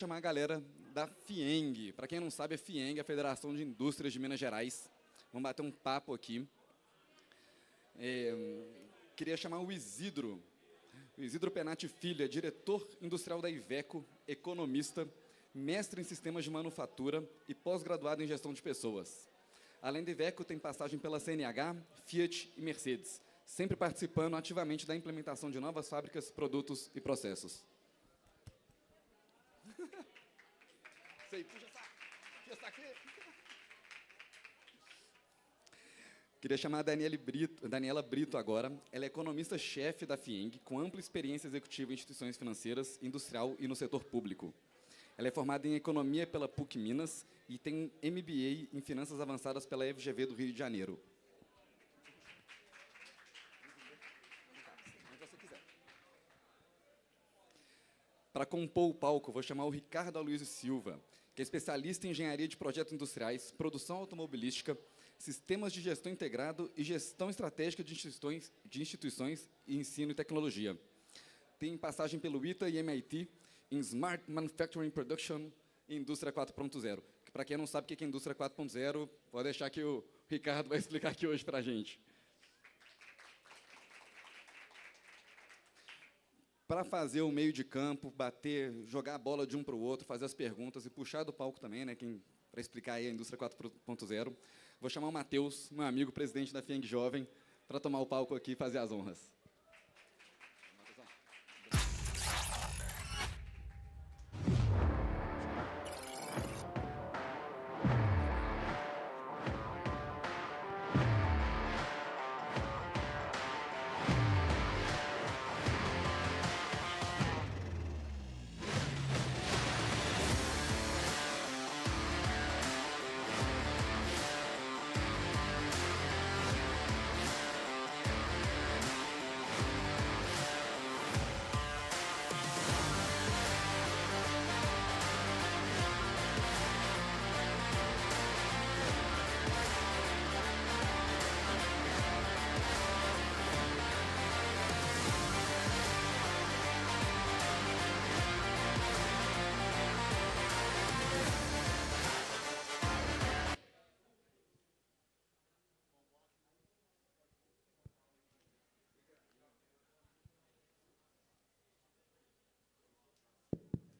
Chamar a galera da FIENG. Para quem não sabe, a FIENG é a Federação de Indústrias de Minas Gerais. Vamos bater um papo aqui. Queria chamar o Isidro Penati Filho, é diretor industrial da Iveco, economista, mestre em sistemas de manufatura e pós-graduado em gestão de pessoas. Além da Iveco, tem passagem pela CNH, Fiat e Mercedes, sempre participando ativamente da implementação de novas fábricas, produtos e processos. Queria chamar a Daniela Brito agora. Ela é economista-chefe da FIENG, com ampla experiência executiva em instituições financeiras, industrial e no setor público. Ela é formada em economia pela PUC Minas e tem MBA em finanças avançadas pela FGV do Rio de Janeiro. Para compor o palco, vou chamar o Ricardo Aloysio Silva, que é especialista em engenharia de projetos industriais, produção automobilística, sistemas de gestão integrado e gestão estratégica de instituições e ensino e tecnologia. Tem passagem pelo ITA e MIT em Smart Manufacturing Production e Indústria 4.0. Para quem não sabe o que é Indústria 4.0, pode deixar que o Ricardo vai explicar aqui hoje para a gente. Para fazer o meio de campo, bater, jogar a bola de um para o outro, fazer as perguntas e puxar do palco também, né, para explicar aí a Indústria 4.0, vou chamar o Matheus, meu amigo, presidente da FIENG Jovem, para tomar o palco aqui e fazer as honras.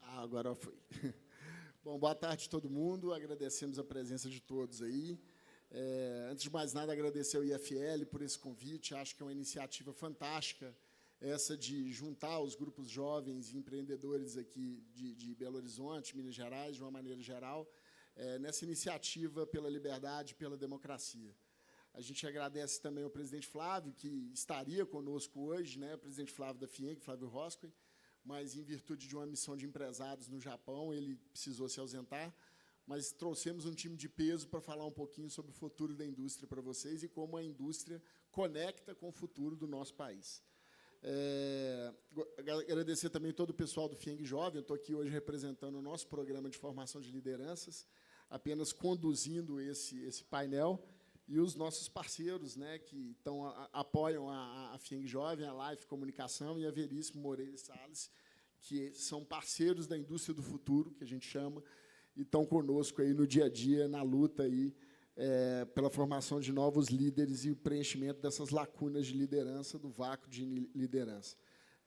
Agora foi. Bom, boa tarde a todo mundo, agradecemos a presença de todos aí. Antes de mais nada, agradecer ao IFL por esse convite, acho que é uma iniciativa fantástica, essa de juntar os grupos jovens e empreendedores aqui de Belo Horizonte, Minas Gerais, de uma maneira geral, nessa iniciativa pela liberdade e pela democracia. A gente agradece também ao presidente Flávio, que estaria conosco hoje, né, o presidente Flávio da FIENG, Flávio Roscoe, mas, em virtude de uma missão de empresários no Japão, ele precisou se ausentar, mas trouxemos um time de peso para falar um pouquinho sobre o futuro da indústria para vocês e como a indústria conecta com o futuro do nosso país. Agradecer também todo o pessoal do FIENG Jovem, eu estou aqui hoje representando o nosso programa de formação de lideranças, apenas conduzindo esse painel, e os nossos parceiros, né, que apoiam a FIENG Jovem, a Life Comunicação e a Veríssimo Moreira Salles, que são parceiros da indústria do futuro, que a gente chama, e estão conosco aí no dia a dia, na luta aí, pela formação de novos líderes e o preenchimento dessas lacunas de liderança, do vácuo de liderança.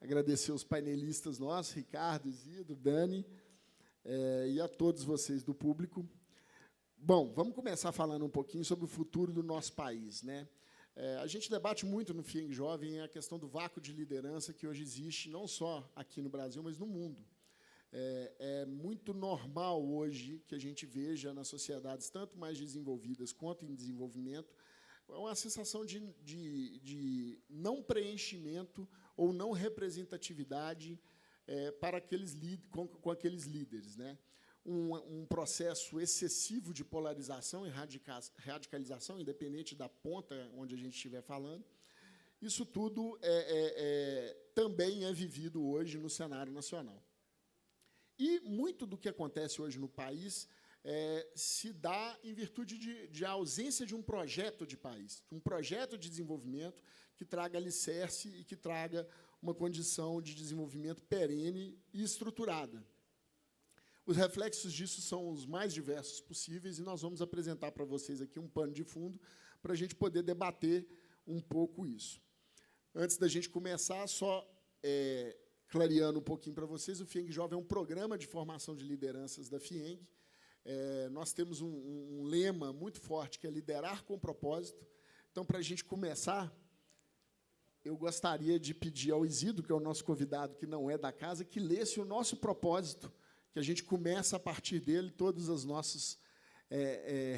Agradecer aos painelistas nossos, Ricardo, Isidro, Dani, e a todos vocês do público. Bom, vamos começar falando um pouquinho sobre o futuro do nosso país, né? A gente debate muito no FIENG Jovem a questão do vácuo de liderança que hoje existe, não só aqui no Brasil, mas no mundo. É muito normal hoje que a gente veja nas sociedades, tanto mais desenvolvidas quanto em desenvolvimento, uma sensação de não preenchimento ou não representatividade para com aqueles líderes, né? Um processo excessivo de polarização e radicalização, independente da ponta onde a gente estiver falando. Isso tudo também é vivido hoje no cenário nacional. E muito do que acontece hoje no país se dá em virtude de ausência de um projeto de país, um projeto de desenvolvimento que traga alicerce e que traga uma condição de desenvolvimento perene e estruturada. Os reflexos disso são os mais diversos possíveis, e nós vamos apresentar para vocês aqui um pano de fundo para a gente poder debater um pouco isso. Antes da gente começar, só clareando um pouquinho para vocês, o FIENG Jovem é um programa de formação de lideranças da FIENG. Nós temos um lema muito forte, que é liderar com propósito. Então, para a gente começar, eu gostaria de pedir ao Isidro, que é o nosso convidado, que não é da casa, que lesse o nosso propósito, que a gente começa, a partir dele, todas as nossas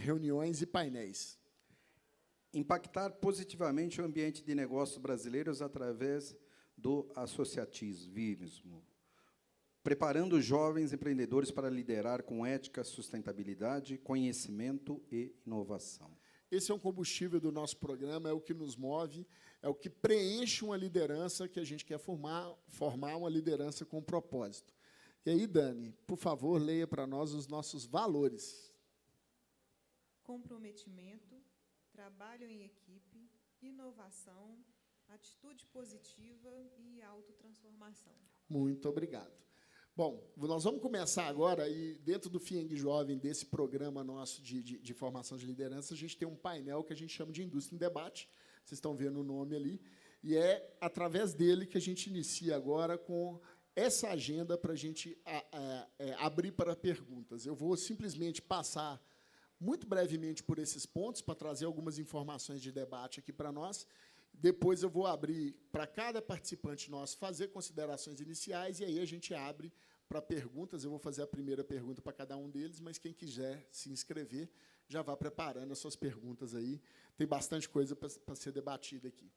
reuniões e painéis. Impactar positivamente o ambiente de negócios brasileiros através do associativismo, preparando jovens empreendedores para liderar com ética, sustentabilidade, conhecimento e inovação. Esse é um combustível do nosso programa, é o que nos move, é o que preenche uma liderança que a gente quer formar uma liderança com propósito. E aí, Dani, por favor, leia para nós os nossos valores. Comprometimento, trabalho em equipe, inovação, atitude positiva e autotransformação. Muito obrigado. Bom, nós vamos começar agora, e dentro do FIENG Jovem, desse programa nosso de formação de liderança, a gente tem um painel que a gente chama de Indústria em Debate, vocês estão vendo o nome ali, e é através dele que a gente inicia agora com essa agenda para a gente abrir para perguntas. Eu vou simplesmente passar muito brevemente por esses pontos para trazer algumas informações de debate aqui para nós. Depois eu vou abrir para cada participante nosso fazer considerações iniciais, e aí a gente abre para perguntas. Eu vou fazer a primeira pergunta para cada um deles, mas quem quiser se inscrever, já vá preparando as suas perguntas aí. Tem bastante coisa para ser debatida aqui.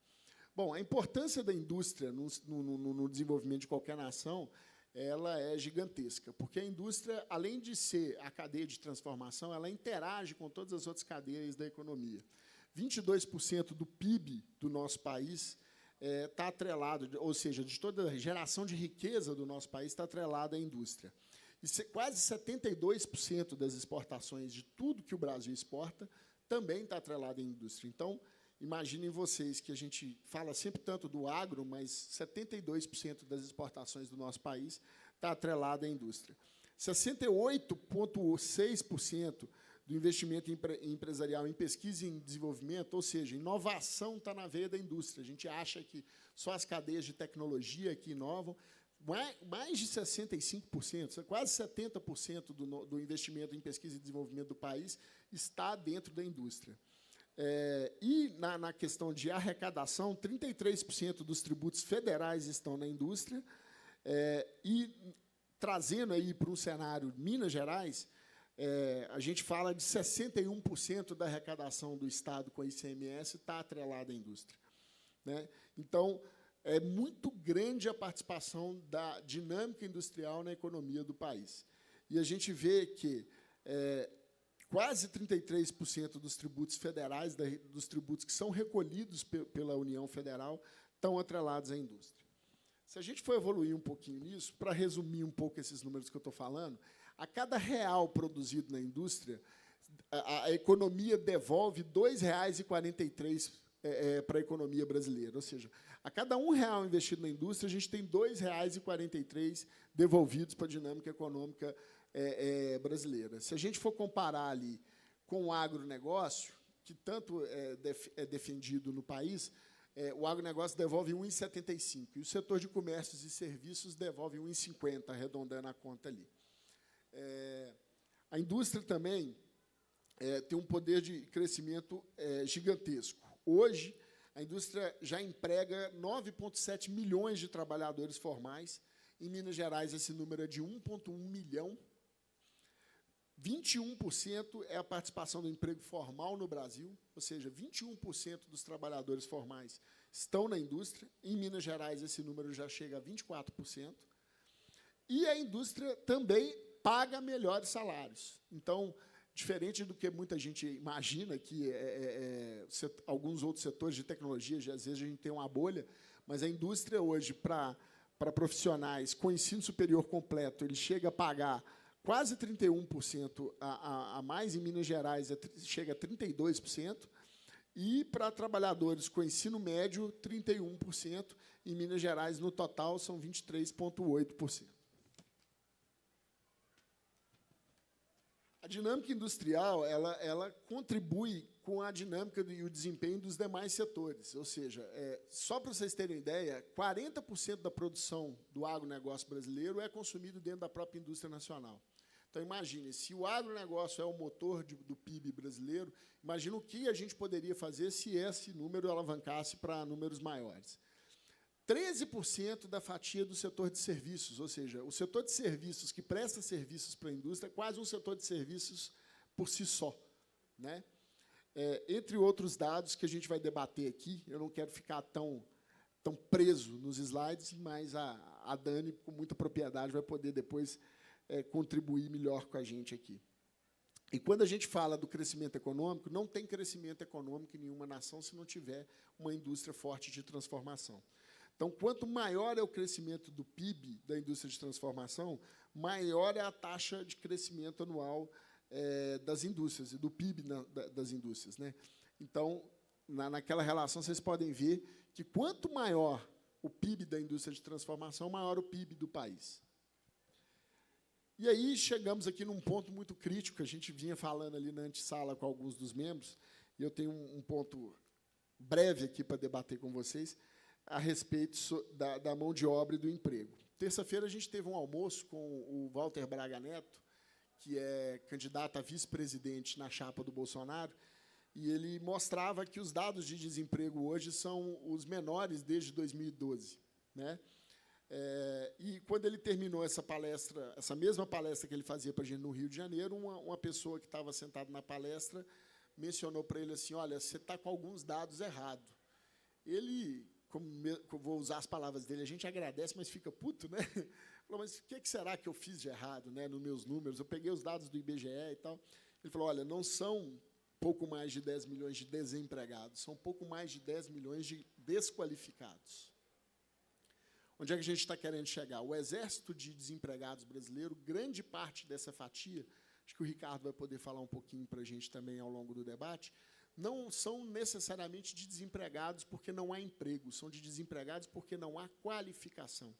Bom, a importância da indústria no desenvolvimento de qualquer nação, ela é gigantesca, porque a indústria, além de ser a cadeia de transformação, ela interage com todas as outras cadeias da economia. 22% do PIB do nosso país está atrelado, ou seja, de toda a geração de riqueza do nosso país está atrelada à indústria. E quase 72% das exportações de tudo que o Brasil exporta também está atrelado à indústria. Então, imaginem vocês que a gente fala sempre tanto do agro, mas 72% das exportações do nosso país está atrelada à indústria. 68,6% do investimento empresarial em pesquisa e em desenvolvimento, ou seja, inovação está na veia da indústria. A gente acha que só as cadeias de tecnologia que inovam. Mais de 65%, quase 70% do investimento em pesquisa e desenvolvimento do país está dentro da indústria. E, na questão de arrecadação, 33% dos tributos federais estão na indústria. E, trazendo aí para um cenário Minas Gerais, a gente fala de 61% da arrecadação do Estado com a ICMS está atrelada à indústria. Né? Então, é muito grande a participação da dinâmica industrial na economia do país. E a gente vê que quase 33% dos tributos federais, dos tributos que são recolhidos pela União Federal, estão atrelados à indústria. Se a gente for evoluir um pouquinho nisso, para resumir um pouco esses números que eu estou falando, a cada real produzido na indústria, a economia devolve R$ 2,43 para a economia brasileira. Ou seja, a cada R$ 1 investido na indústria, a gente tem R$ 2,43 devolvidos para a dinâmica econômica brasileira. Se a gente for comparar ali com o agronegócio, que tanto é defendido no país, o agronegócio devolve 1,75, e o setor de comércios e serviços devolve 1,50, arredondando a conta ali. A indústria também tem um poder de crescimento gigantesco. Hoje, a indústria já emprega 9,7 milhões de trabalhadores formais. Em Minas Gerais, esse número é de 1,1 milhão. 21% é a participação do emprego formal no Brasil, ou seja, 21% dos trabalhadores formais estão na indústria. Em Minas Gerais, esse número já chega a 24%. E a indústria também paga melhores salários. Então, diferente do que muita gente imagina, que alguns outros setores de tecnologia, às vezes a gente tem uma bolha, mas a indústria hoje, para profissionais com ensino superior completo, ele chega a pagar quase 31% a mais. Em Minas Gerais chega a 32%, e para trabalhadores com ensino médio, 31%. Em Minas Gerais, no total, são 23,8%. A dinâmica industrial ela contribui com a dinâmica e o desempenho dos demais setores. Ou seja, só para vocês terem ideia, 40% da produção do agronegócio brasileiro é consumido dentro da própria indústria nacional. Então, imagine, se o agronegócio é o motor do PIB brasileiro, imagine o que a gente poderia fazer se esse número alavancasse para números maiores. 13% da fatia do setor de serviços, ou seja, o setor de serviços que presta serviços para a indústria é quase um setor de serviços por si só, né? Entre outros dados que a gente vai debater aqui, eu não quero ficar tão preso nos slides, mas a Dani, com muita propriedade, vai poder depois contribuir melhor com a gente aqui. E quando a gente fala do crescimento econômico, não tem crescimento econômico em nenhuma nação se não tiver uma indústria forte de transformação. Então, quanto maior é o crescimento do PIB da indústria de transformação, maior é a taxa de crescimento anual das indústrias, e do PIB das indústrias, né? Então, naquela relação, vocês podem ver que quanto maior o PIB da indústria de transformação, maior o PIB do país. E aí chegamos aqui num ponto muito crítico, que a gente vinha falando ali na antessala com alguns dos membros, e eu tenho um ponto breve aqui para debater com vocês, a respeito da mão de obra e do emprego. Terça-feira, a gente teve um almoço com o Walter Braga Neto, que é candidato a vice-presidente na chapa do Bolsonaro, e ele mostrava que os dados de desemprego hoje são os menores desde 2012, né? E, quando ele terminou essa palestra, essa mesma palestra que ele fazia para a gente no Rio de Janeiro, uma pessoa que estava sentada na palestra mencionou para ele assim, olha, você está com alguns dados errados. Ele, vou usar as palavras dele, a gente agradece, mas fica puto, né? Falou, mas o que será que eu fiz de errado, né, nos meus números? Eu peguei os dados do IBGE e tal. Ele falou, olha, não são pouco mais de 10 milhões de desempregados, são pouco mais de 10 milhões de desqualificados. Onde é que a gente está querendo chegar? O exército de desempregados brasileiro, grande parte dessa fatia, acho que o Ricardo vai poder falar um pouquinho para a gente também ao longo do debate, não são necessariamente de desempregados porque não há emprego, são de desempregados porque não há qualificação.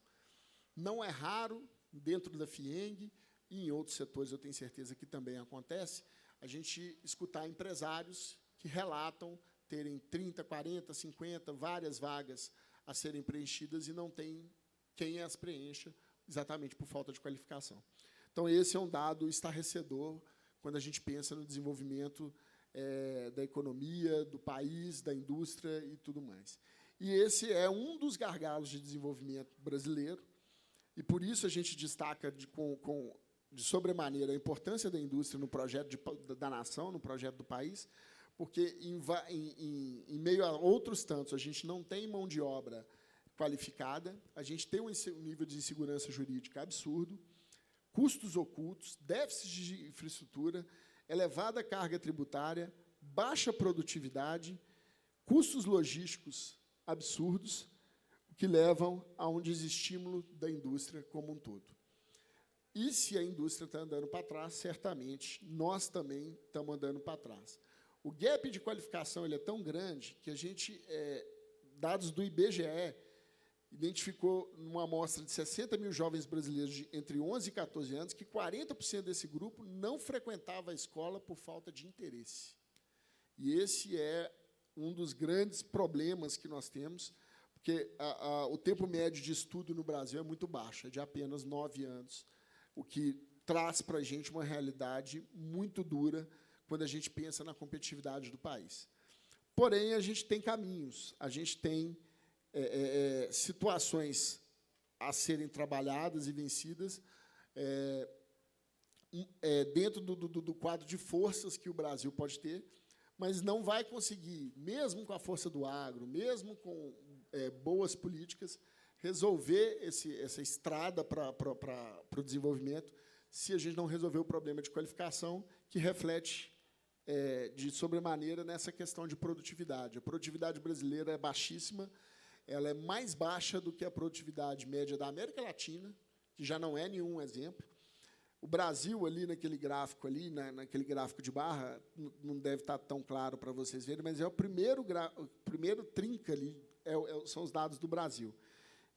Não é raro, dentro da FIENG, e em outros setores, eu tenho certeza que também acontece, a gente escutar empresários que relatam terem 30, 40, 50, várias vagas a serem preenchidas e não tem quem as preencha, exatamente por falta de qualificação. Então, esse é um dado estarrecedor quando a gente pensa no desenvolvimento da economia, do país, da indústria e tudo mais. E esse é um dos gargalos de desenvolvimento brasileiro, e, por isso, a gente destaca de sobremaneira a importância da indústria no projeto da nação, no projeto do país, porque, em meio a outros tantos, a gente não tem mão de obra qualificada, a gente tem um nível de insegurança jurídica absurdo, custos ocultos, déficit de infraestrutura, elevada carga tributária, baixa produtividade, custos logísticos absurdos, que levam a um desestímulo da indústria como um todo. E, se a indústria está andando para trás, certamente nós também estamos andando para trás. O gap de qualificação ele é tão grande que a gente, dados do IBGE, identificou, numa amostra de 60 mil jovens brasileiros entre 11 e 14 anos, que 40% desse grupo não frequentava a escola por falta de interesse. E esse é um dos grandes problemas que nós temos, porque o tempo médio de estudo no Brasil é muito baixo, é de apenas 9 anos, o que traz para a gente uma realidade muito dura quando a gente pensa na competitividade do país. Porém, a gente tem caminhos, a gente tem situações a serem trabalhadas e vencidas dentro do quadro de forças que o Brasil pode ter, mas não vai conseguir, mesmo com a força do agro, mesmo com boas políticas, resolver essa estrada para o desenvolvimento, se a gente não resolver o problema de qualificação, que reflete de sobremaneira nessa questão de produtividade. A produtividade brasileira é baixíssima, ela é mais baixa do que a produtividade média da América Latina, que já não é nenhum exemplo. O Brasil, ali naquele gráfico, naquele gráfico de barra, não deve estar tão claro para vocês verem, mas é o primeiro trinca ali, são os dados do Brasil.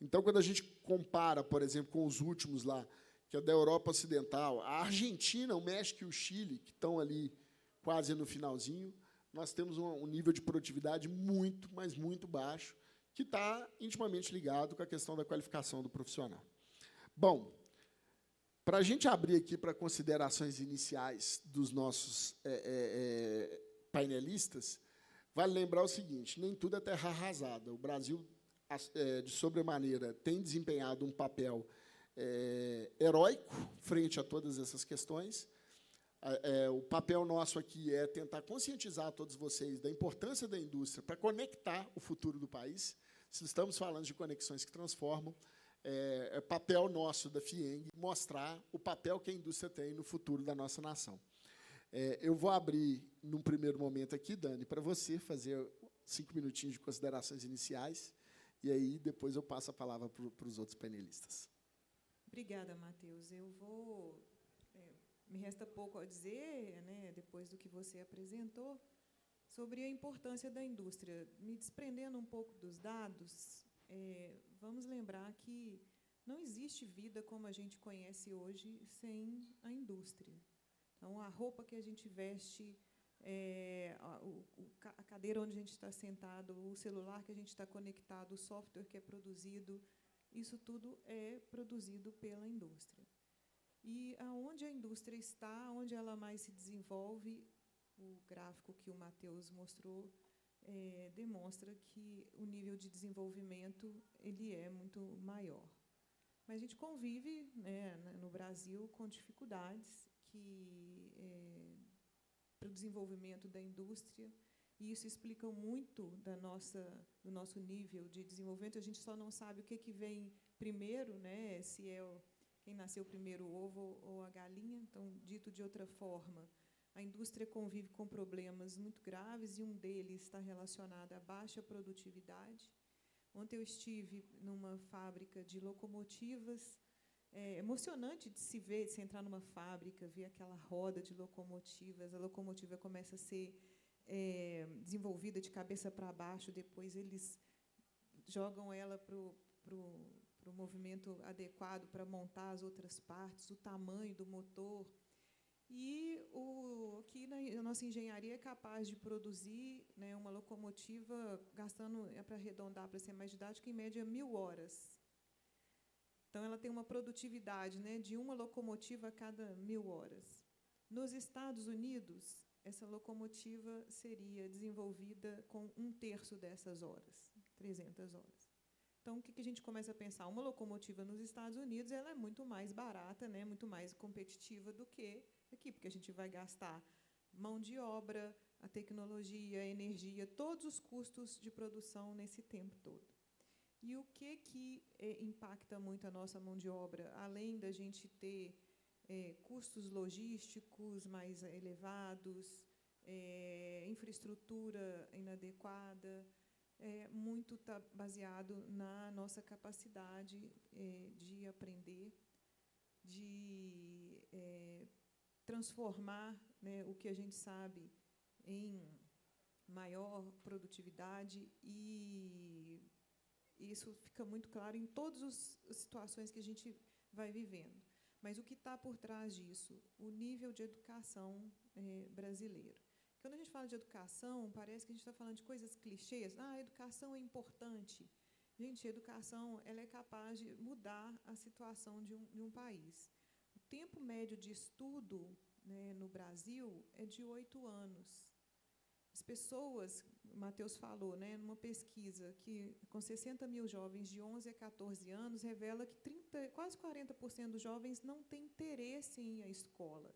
Então, quando a gente compara, por exemplo, com os últimos lá, que é da Europa Ocidental, a Argentina, o México e o Chile, que estão ali quase no finalzinho, nós temos um nível de produtividade muito, mas muito baixo, que está intimamente ligado com a questão da qualificação do profissional. Bom, para a gente abrir aqui para considerações iniciais dos nossos painelistas, vale lembrar o seguinte, nem tudo é terra arrasada. O Brasil, de sobremaneira, tem desempenhado um papel heróico frente a todas essas questões. O papel nosso aqui é tentar conscientizar todos vocês da importância da indústria para conectar o futuro do país. Se estamos falando de conexões que transformam, é papel nosso da FIENG mostrar o papel que a indústria tem no futuro da nossa nação. Eu vou abrir, num primeiro momento aqui, Dani, para você fazer 5 minutinhos de considerações iniciais, e aí depois eu passo a palavra para os outros painelistas. Obrigada, Matheus. Me resta pouco a dizer, né, depois do que você apresentou, sobre a importância da indústria. Me desprendendo um pouco dos dados, vamos lembrar que não existe vida como a gente conhece hoje sem a indústria. Então, a roupa que a gente veste, a cadeira onde a gente está sentado, o celular que a gente está conectado, o software que é produzido, isso tudo é produzido pela indústria. E aonde a indústria está, onde ela mais se desenvolve, o gráfico que o Matheus mostrou demonstra que o nível de desenvolvimento ele é muito maior. Mas a gente convive, né, no Brasil com dificuldades para o desenvolvimento da indústria, e isso explica muito do nosso nível de desenvolvimento. A gente só não sabe o que vem primeiro, né, se quem nasceu primeiro, o ovo ou a galinha. Então, dito de outra forma, a indústria convive com problemas muito graves, e um deles está relacionado à baixa produtividade. Ontem eu estive numa fábrica de locomotivas. É emocionante de se ver, de se entrar numa fábrica, ver aquela roda de locomotivas. A locomotiva começa a ser desenvolvida de cabeça para baixo, depois eles jogam ela para o movimento adequado para montar as outras partes, o tamanho do motor. E aqui a nossa engenharia é capaz de produzir, né, uma locomotiva gastando, para arredondar, para ser mais didático, em média 1.000 horas. Então, ela tem uma produtividade, né, de uma locomotiva a cada 1.000 horas. Nos Estados Unidos, essa locomotiva seria desenvolvida com 1/3 dessas horas, 300 horas. Então, o que a gente começa a pensar? Uma locomotiva nos Estados Unidos ela é muito mais barata, né, muito mais competitiva do que aqui, porque a gente vai gastar mão de obra, a tecnologia, a energia, todos os custos de produção nesse tempo todo. E o que impacta muito a nossa mão de obra, além da gente ter custos logísticos mais elevados, infraestrutura inadequada, muito está baseado na nossa capacidade de aprender, de transformar, né, o que a gente sabe em maior produtividade, e isso fica muito claro em todas as situações que a gente vai vivendo. Mas o que está por trás disso? O nível de educação brasileiro. Quando a gente fala de educação, parece que a gente está falando de coisas clichês. A educação é importante. Gente, a educação ela é capaz de mudar a situação de um país. O tempo médio de estudo, né, no Brasil é de 8 anos. As pessoas, o Matheus falou, né, numa pesquisa que, com 60 mil jovens de 11 a 14 anos, revela que quase 40% dos jovens não têm interesse em ir à escola.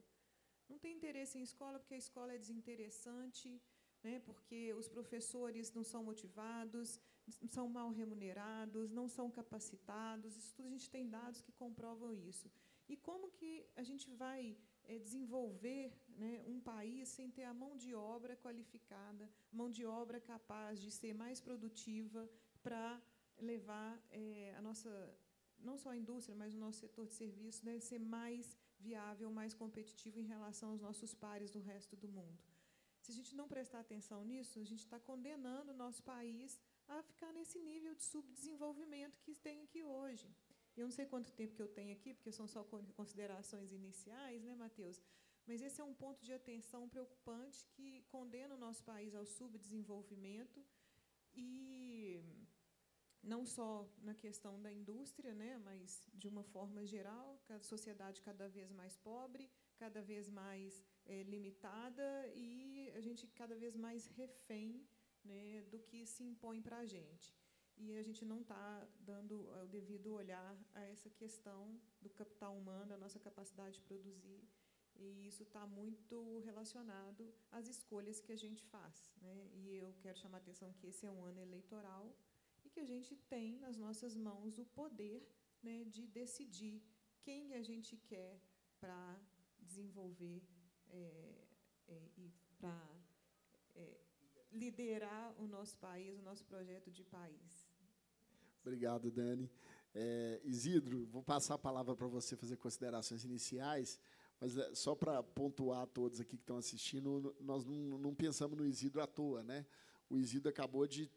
Não tem interesse em escola porque a escola é desinteressante, né, porque os professores não são motivados, são mal remunerados, não são capacitados. Isso tudo a gente tem dados que comprovam isso. E como que a gente vai desenvolver, né, um país sem ter a mão de obra qualificada, mão de obra capaz de ser mais produtiva para levar a nossa, não só a indústria, mas o nosso setor de serviços, né, ser mais viável, mais competitivo em relação aos nossos pares do resto do mundo. Se a gente não prestar atenção nisso, a gente está condenando o nosso país a ficar nesse nível de subdesenvolvimento que tem aqui hoje. Eu não sei quanto tempo que eu tenho aqui, porque são só considerações iniciais, né, Matheus? Mas esse é um ponto de atenção preocupante que condena o nosso país ao subdesenvolvimento e não só na questão da indústria, né, mas de uma forma geral, a sociedade cada vez mais pobre, cada vez mais limitada e a gente cada vez mais refém, né, do que se impõe para a gente. E a gente não está dando o devido olhar a essa questão do capital humano, da nossa capacidade de produzir, e isso está muito relacionado às escolhas que a gente faz, né? E eu quero chamar a atenção que esse é um ano eleitoral e que a gente tem nas nossas mãos o poder, né, de decidir quem a gente quer para desenvolver e para liderar o nosso país, o nosso projeto de país. Obrigado, Dani. Isidro, vou passar a palavra para você fazer considerações iniciais, mas só para pontuar a todos aqui que estão assistindo, nós não pensamos no Isidro à toa, né? O Isidro acabou de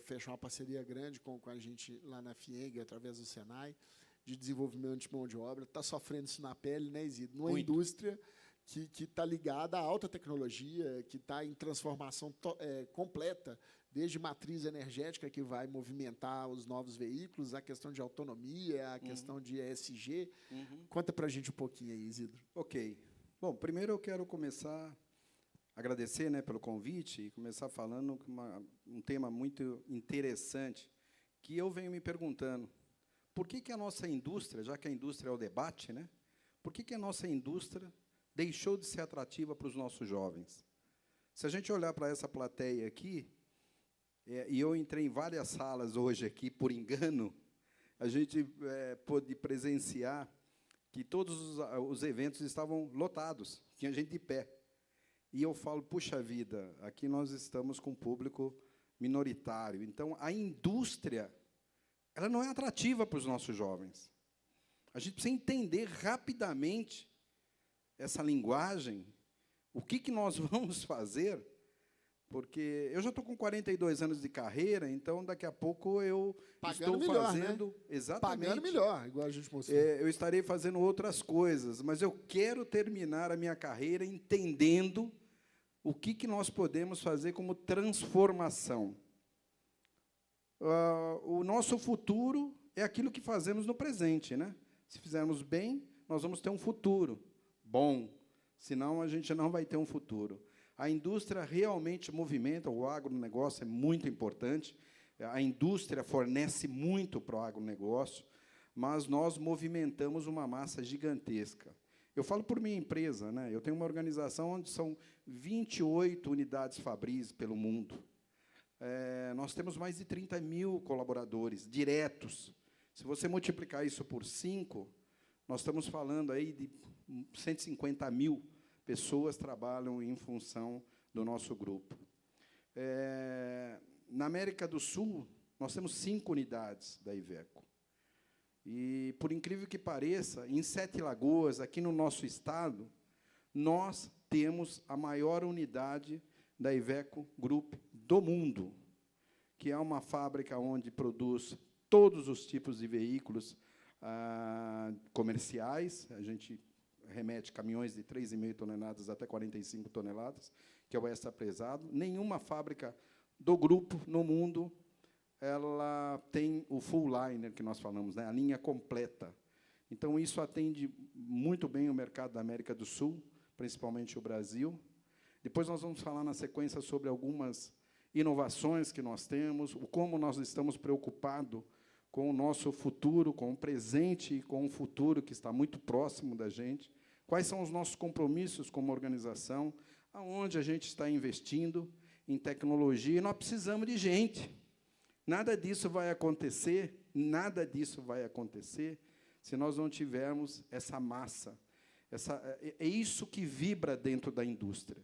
fechar uma parceria grande com a gente lá na FIENG, através do Senai, de desenvolvimento de mão de obra. Está sofrendo isso na pele, né, Isidro? Numa indústria que está ligada à alta tecnologia, que está em transformação completa, desde matriz energética, que vai movimentar os novos veículos, a questão de autonomia, a questão de ESG. Conta para a gente um pouquinho aí, Isidro. Ok. Bom, primeiro eu quero começar a agradecer, né, pelo convite e começar falando um tema muito interessante, que eu venho me perguntando, por que a nossa indústria, já que a indústria é o debate, né, por que a nossa indústria deixou de ser atrativa para os nossos jovens? Se a gente olhar para essa plateia aqui, e eu entrei em várias salas hoje aqui, por engano, a gente pôde presenciar que todos os eventos estavam lotados, tinha gente de pé. E eu falo, puxa vida, aqui nós estamos com um público minoritário. Então, a indústria, ela não é atrativa para os nossos jovens. A gente precisa entender rapidamente essa linguagem, o que nós vamos fazer, porque eu já estou com 42 anos de carreira, então, daqui a pouco, eu Pagando estou melhor, fazendo... né? Exatamente. Pagando melhor, igual a gente mostrou. Eu estarei fazendo outras coisas, mas eu quero terminar a minha carreira entendendo o que nós podemos fazer como transformação. O nosso futuro é aquilo que fazemos no presente, né? Se fizermos bem, nós vamos ter um futuro bom, senão a gente não vai ter um futuro. A indústria realmente movimenta, o agronegócio é muito importante, a indústria fornece muito para o agronegócio, mas nós movimentamos uma massa gigantesca. Eu falo por minha empresa, né? Eu tenho uma organização onde são 28 unidades Fabris pelo mundo. Nós temos mais de 30 mil colaboradores diretos. Se você multiplicar isso por 5, nós estamos falando aí de 150 mil pessoas trabalham em função do nosso grupo. Na América do Sul, nós temos 5 unidades da Iveco. E, por incrível que pareça, em Sete Lagoas, aqui no nosso estado, nós temos a maior unidade da Iveco Group do mundo, que é uma fábrica onde produz todos os tipos de veículos comerciais. A gente remete caminhões de 3,5 toneladas até 45 toneladas, que é o extra pesado. Nenhuma fábrica do grupo no mundo ela tem o full liner, que nós falamos, né, a linha completa. Então, isso atende muito bem o mercado da América do Sul, principalmente o Brasil. Depois nós vamos falar na sequência sobre algumas inovações que nós temos, como nós estamos preocupados com o nosso futuro, com o presente e com o futuro que está muito próximo da gente, quais são os nossos compromissos como organização, aonde a gente está investindo em tecnologia, e nós precisamos de gente. Nada disso vai acontecer se nós não tivermos essa massa. É isso que vibra dentro da indústria.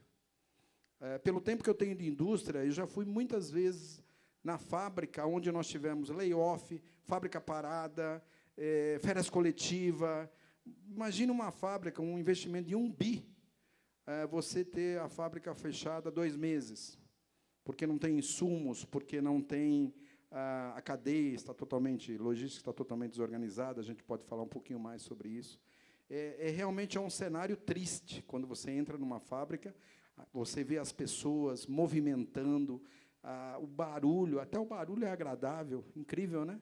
Pelo tempo que eu tenho de indústria, eu já fui muitas vezes na fábrica, onde nós tivemos layoff, fábrica parada, férias coletivas. Imagina uma fábrica, um investimento de 1 bi, você ter a fábrica fechada 2 meses, porque não tem insumos, porque não tem a cadeia está totalmente, logística está totalmente desorganizada, a gente pode falar um pouquinho mais sobre isso. Realmente é um cenário triste, quando você entra numa fábrica, você vê as pessoas movimentando, o barulho, até o barulho é agradável, incrível, né?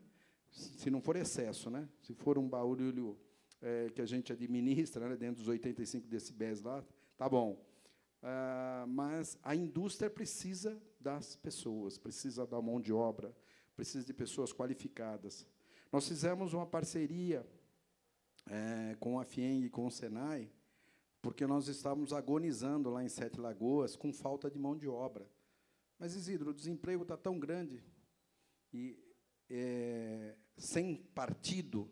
Se não for excesso, né? Se for um barulho que a gente administra, né, dentro dos 85 decibéis lá, tá bom. Mas a indústria precisa das pessoas, precisa da mão de obra, precisa de pessoas qualificadas. Nós fizemos uma parceria com a FIENG e com o SENAI, porque nós estávamos agonizando lá em Sete Lagoas com falta de mão de obra. Mas, Isidro, o desemprego está tão grande, e sem partido,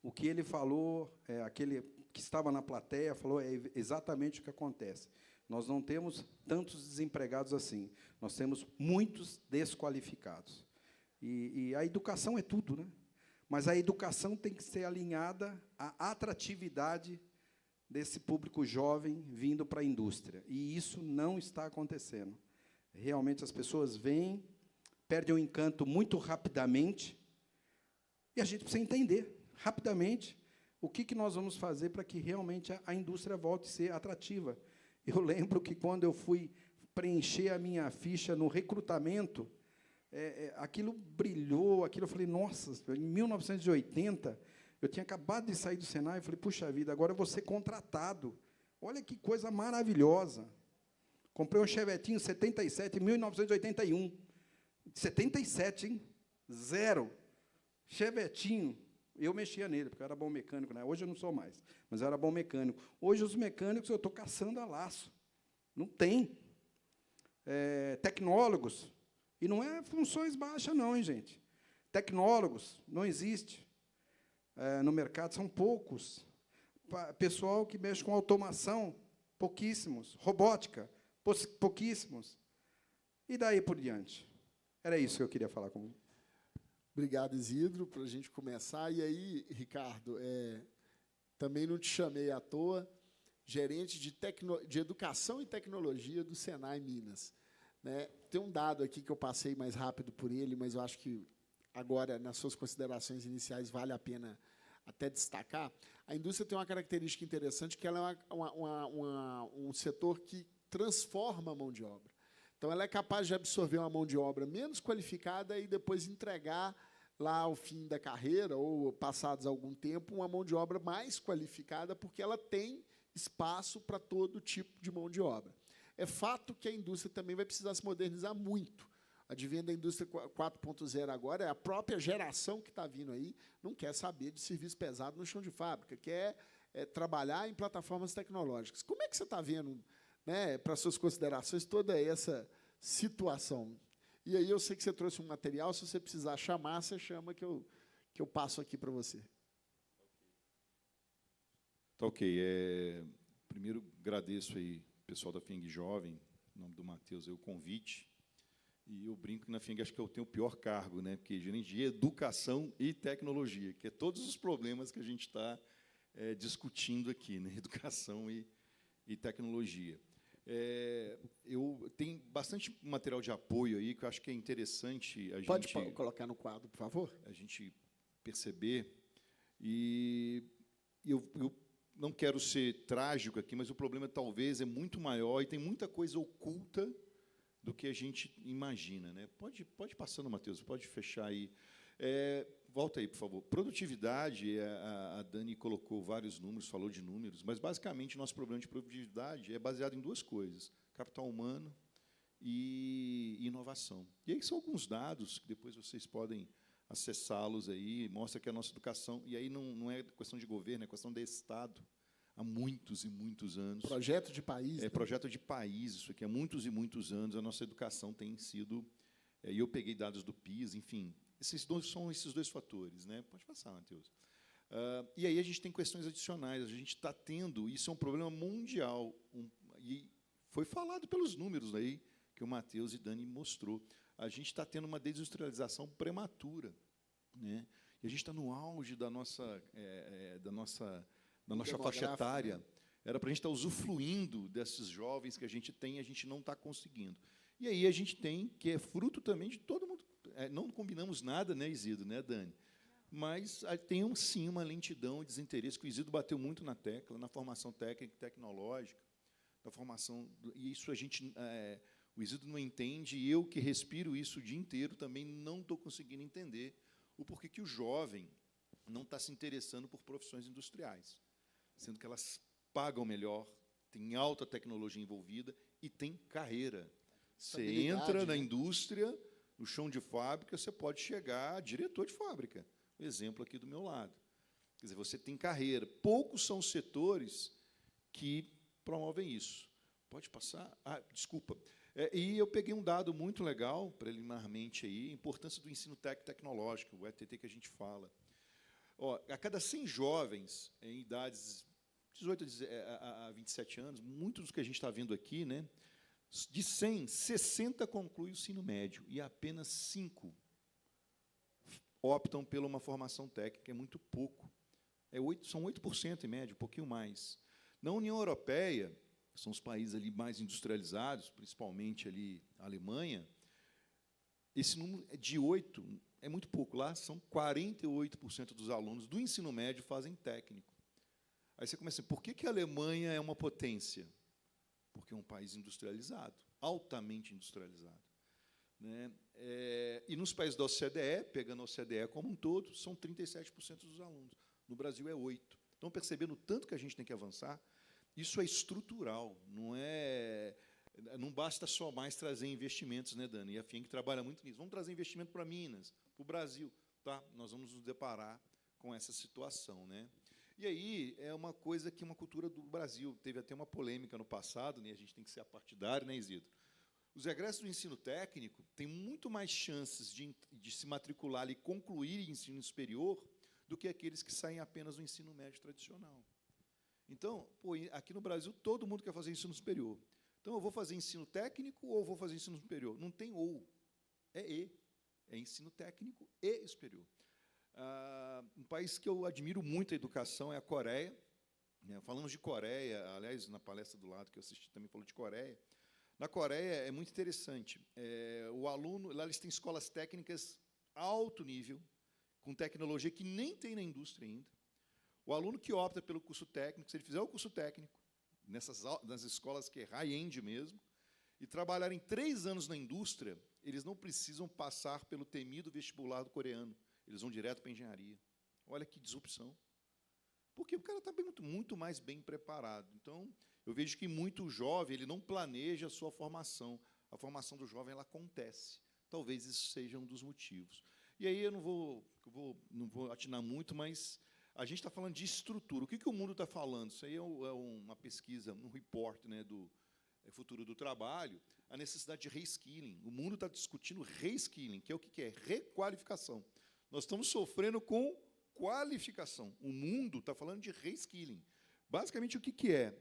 o que ele falou, aquele que estava na plateia, falou exatamente o que acontece. Nós não temos tantos desempregados assim, nós temos muitos desqualificados. E a educação é tudo, né? Mas a educação tem que ser alinhada à atratividade desse público jovem vindo para a indústria. E isso não está acontecendo. Realmente, as pessoas vêm, perdem o encanto muito rapidamente, e a gente precisa entender, rapidamente, o que nós vamos fazer para que realmente a indústria volte a ser atrativa. Eu lembro que, quando eu fui preencher a minha ficha no recrutamento, aquilo brilhou, eu falei, nossa, em 1980, eu tinha acabado de sair do Senai, eu falei, puxa vida, agora eu vou ser contratado. Olha que coisa maravilhosa. Comprei um Chevetinho 77, em 1981. 77, hein? 0. Chevetinho. Eu mexia nele, porque eu era bom mecânico, né? Hoje eu não sou mais, mas eu era bom mecânico. Hoje, os mecânicos, eu estou caçando a laço. Não tem. Tecnólogos. E não é funções baixas, não, hein, gente? Tecnólogos, não existe. No mercado, são poucos. Pessoal que mexe com automação, pouquíssimos. Robótica, pouquíssimos. E daí por diante. Era isso que eu queria falar com você. Obrigado, Isidro, para a gente começar. E aí, Ricardo, também não te chamei à toa, gerente de Educação e Tecnologia do Senai Minas. Né? Tem um dado aqui que eu passei mais rápido por ele, mas eu acho que agora, nas suas considerações iniciais, vale a pena até destacar. A indústria tem uma característica interessante, que ela é um setor que transforma a mão de obra. Então, ela é capaz de absorver uma mão de obra menos qualificada e depois entregar, lá ao fim da carreira, ou passados algum tempo, uma mão de obra mais qualificada, porque ela tem espaço para todo tipo de mão de obra. É fato que a indústria também vai precisar se modernizar muito. Advento da indústria 4.0 agora, a própria geração que está vindo aí não quer saber de serviço pesado no chão de fábrica, quer trabalhar em plataformas tecnológicas. Como é que você está vendo, né, para suas considerações, toda essa situação? E aí eu sei que você trouxe um material, se você precisar chamar, você chama, que eu passo aqui para você. Tá ok. Primeiro, agradeço aí o pessoal da FIENG Jovem, em nome do Matheus, o convite. E eu brinco que na FIENG acho que eu tenho o pior cargo, né? Porque gerente de educação e tecnologia, que é todos os problemas que a gente está discutindo aqui, né? Educação e tecnologia. Eu tenho bastante material de apoio aí que eu acho que é interessante a gente... Pode colocar no quadro, por favor? A gente perceber. E eu não quero ser trágico aqui, mas o problema talvez é muito maior e tem muita coisa oculta do que a gente imagina, né? Pode passando, Matheus, pode fechar aí. Volta aí, por favor. Produtividade, a Dani colocou vários números, falou de números, mas, basicamente, nosso problema de produtividade é baseado em duas coisas: capital humano e inovação. E aí são alguns dados que depois vocês podem acessá-los aí, mostra que a nossa educação, e aí não é questão de governo, é questão de Estado, há muitos e muitos anos. Projeto de país. Projeto de país, isso aqui, há muitos e muitos anos, a nossa educação tem sido... E eu peguei dados do PIS, enfim, são esses dois fatores, né? Pode passar, Matheus. E aí a gente tem questões adicionais, a gente está tendo, isso é um problema mundial, e foi falado pelos números aí, que o Matheus e Dani mostrou. A gente está tendo uma desindustrialização prematura, né? E a gente está no auge da nossa faixa etária. Né? Era para a gente estar usufruindo desses jovens que a gente tem e a gente não está conseguindo. E aí a gente tem, que é fruto também de todo mundo, não combinamos nada, né, Isidro, né, Dani? Mas tem, sim, uma lentidão e desinteresse, que o Isidro bateu muito na tecla, na formação técnica e tecnológica, na formação, e isso o Isidro não entende, e eu que respiro isso o dia inteiro também não estou conseguindo entender o porquê que o jovem não está se interessando por profissões industriais, sendo que elas pagam melhor, tem alta tecnologia envolvida e tem carreira. Você entra na indústria, no chão de fábrica, você pode chegar a diretor de fábrica. O exemplo aqui do meu lado. Quer dizer, você tem carreira. Poucos são os setores que promovem isso. Pode passar? Desculpa. E eu peguei um dado muito legal, preliminarmente, aí, a importância do ensino tecnológico, o ETT que a gente fala. A cada 100 jovens em idades 18 a 27 anos, muitos dos que a gente está vendo aqui, né, de 100, 60 concluem o ensino médio e apenas 5 optam por uma formação técnica, é muito pouco. São 8% em média, um pouquinho mais. Na União Europeia, são os países ali mais industrializados, principalmente ali a Alemanha, esse número de 8 é muito pouco. Lá são 48% dos alunos do ensino médio fazem técnico. Aí você começa, por que a Alemanha é uma potência? Porque é um país industrializado, altamente industrializado. Né? E nos países da OCDE, pegando a OCDE como um todo, são 37% dos alunos. No Brasil é 8%. Então, percebendo o tanto que a gente tem que avançar, isso é estrutural, não basta só mais trazer investimentos, né, Dani? E a FIENG trabalha muito nisso. Vamos trazer investimento para Minas, para o Brasil. Tá? Nós vamos nos deparar com essa situação. Né? E aí é uma coisa que uma cultura do Brasil. Teve até uma polêmica no passado, né? A gente tem que ser apartidário, né, Isidro? Os egressos do ensino técnico têm muito mais chances de se matricular e concluir ensino superior do que aqueles que saem apenas do ensino médio tradicional. Então, aqui no Brasil, todo mundo quer fazer ensino superior. Então, eu vou fazer ensino técnico ou vou fazer ensino superior? Não tem ou. É e. É ensino técnico e superior. Um país que eu admiro muito a educação é a Coreia. Falamos de Coreia, aliás, na palestra do lado que eu assisti também falou de Coreia. Na Coreia é muito interessante. O aluno, lá eles têm escolas técnicas alto nível, com tecnologia que nem tem na indústria ainda. O aluno que opta pelo curso técnico, se ele fizer o curso técnico, nas escolas que é high-end mesmo, e trabalharem 3 anos na indústria, eles não precisam passar pelo temido vestibular do coreano. Eles vão direto para a engenharia. Olha que disrupção. Porque o cara está muito mais bem preparado. Então, eu vejo que muito jovem ele não planeja a sua formação. A formação do jovem ela acontece. Talvez isso seja um dos motivos. E aí eu não vou atinar muito, mas a gente está falando de estrutura. O que o mundo está falando? Isso aí é uma pesquisa, um report, né, do Futuro do Trabalho, a necessidade de reskilling. O mundo está discutindo reskilling, que é o que é? Requalificação. Nós estamos sofrendo com qualificação. O mundo está falando de reskilling. Basicamente, o que é?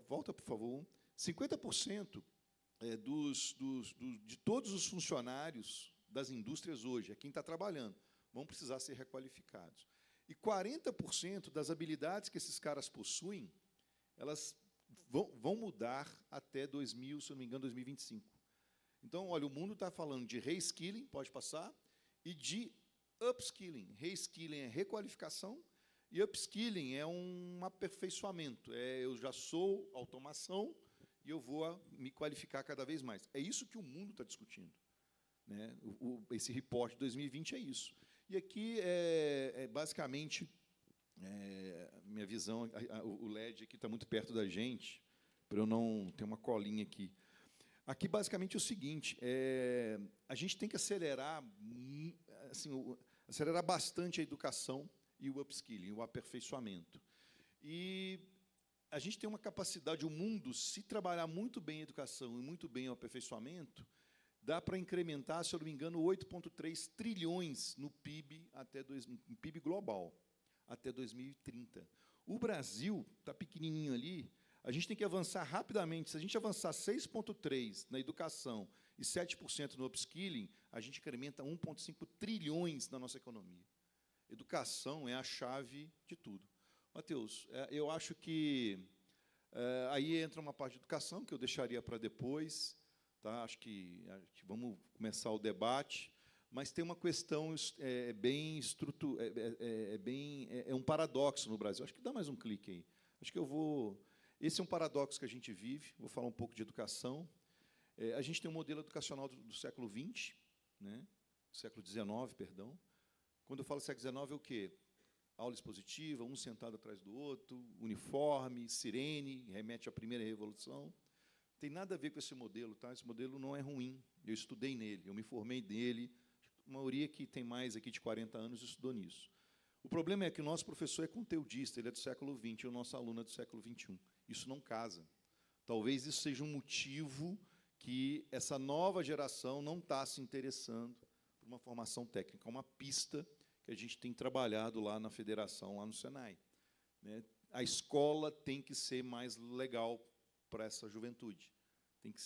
Volta, por favor. 50% de todos os funcionários das indústrias hoje, é quem está trabalhando, vão precisar ser requalificados. E 40% das habilidades que esses caras possuem, elas vão mudar até 2000, se não me engano, 2025. Então, olha, o mundo está falando de reskilling, pode passar, e de upskilling. Reskilling é requalificação e upskilling é um aperfeiçoamento. Eu já sou automação e eu vou me qualificar cada vez mais. É isso que o mundo está discutindo. Né? Esse report de 2020 é isso. E aqui, basicamente, minha visão, o LED aqui está muito perto da gente, para eu não ter uma colinha aqui. Aqui, basicamente, é o seguinte, a gente tem que acelerar, assim, acelerar bastante a educação e o upskilling, o aperfeiçoamento. E a gente tem uma capacidade, o mundo, se trabalhar muito bem a educação e muito bem o aperfeiçoamento, dá para incrementar, se eu não me engano, 8,3 trilhões no PIB, no PIB global, até 2030. O Brasil está pequenininho ali, a gente tem que avançar rapidamente. Se a gente avançar 6,3% na educação e 7% no upskilling, a gente incrementa 1,5 trilhões na nossa economia. Educação é a chave de tudo. Matheus, eu acho que aí entra uma parte de educação, que eu deixaria para depois, tá? Acho que vamos começar o debate, mas tem uma questão é um paradoxo no Brasil. Acho que dá mais um clique aí. Acho que eu vou. Esse é um paradoxo que a gente vive. Vou falar um pouco de educação. A gente tem um modelo educacional do século XX, né? Século XIX, perdão. Quando eu falo século XIX, é o quê? Aula expositiva, um sentado atrás do outro, uniforme, sirene, remete à primeira revolução. Tem nada a ver com esse modelo, tá? Esse modelo não é ruim. Eu estudei nele, eu me formei nele. A maioria que tem mais aqui de 40 anos estudou nisso. O problema é que o nosso professor é conteudista, ele é do século XX, e o nosso aluno é do século XXI. Isso não casa. Talvez isso seja um motivo que essa nova geração não está se interessando por uma formação técnica, uma pista que a gente tem trabalhado lá na federação, lá no Senai, né? A escola tem que ser mais legal para essa juventude.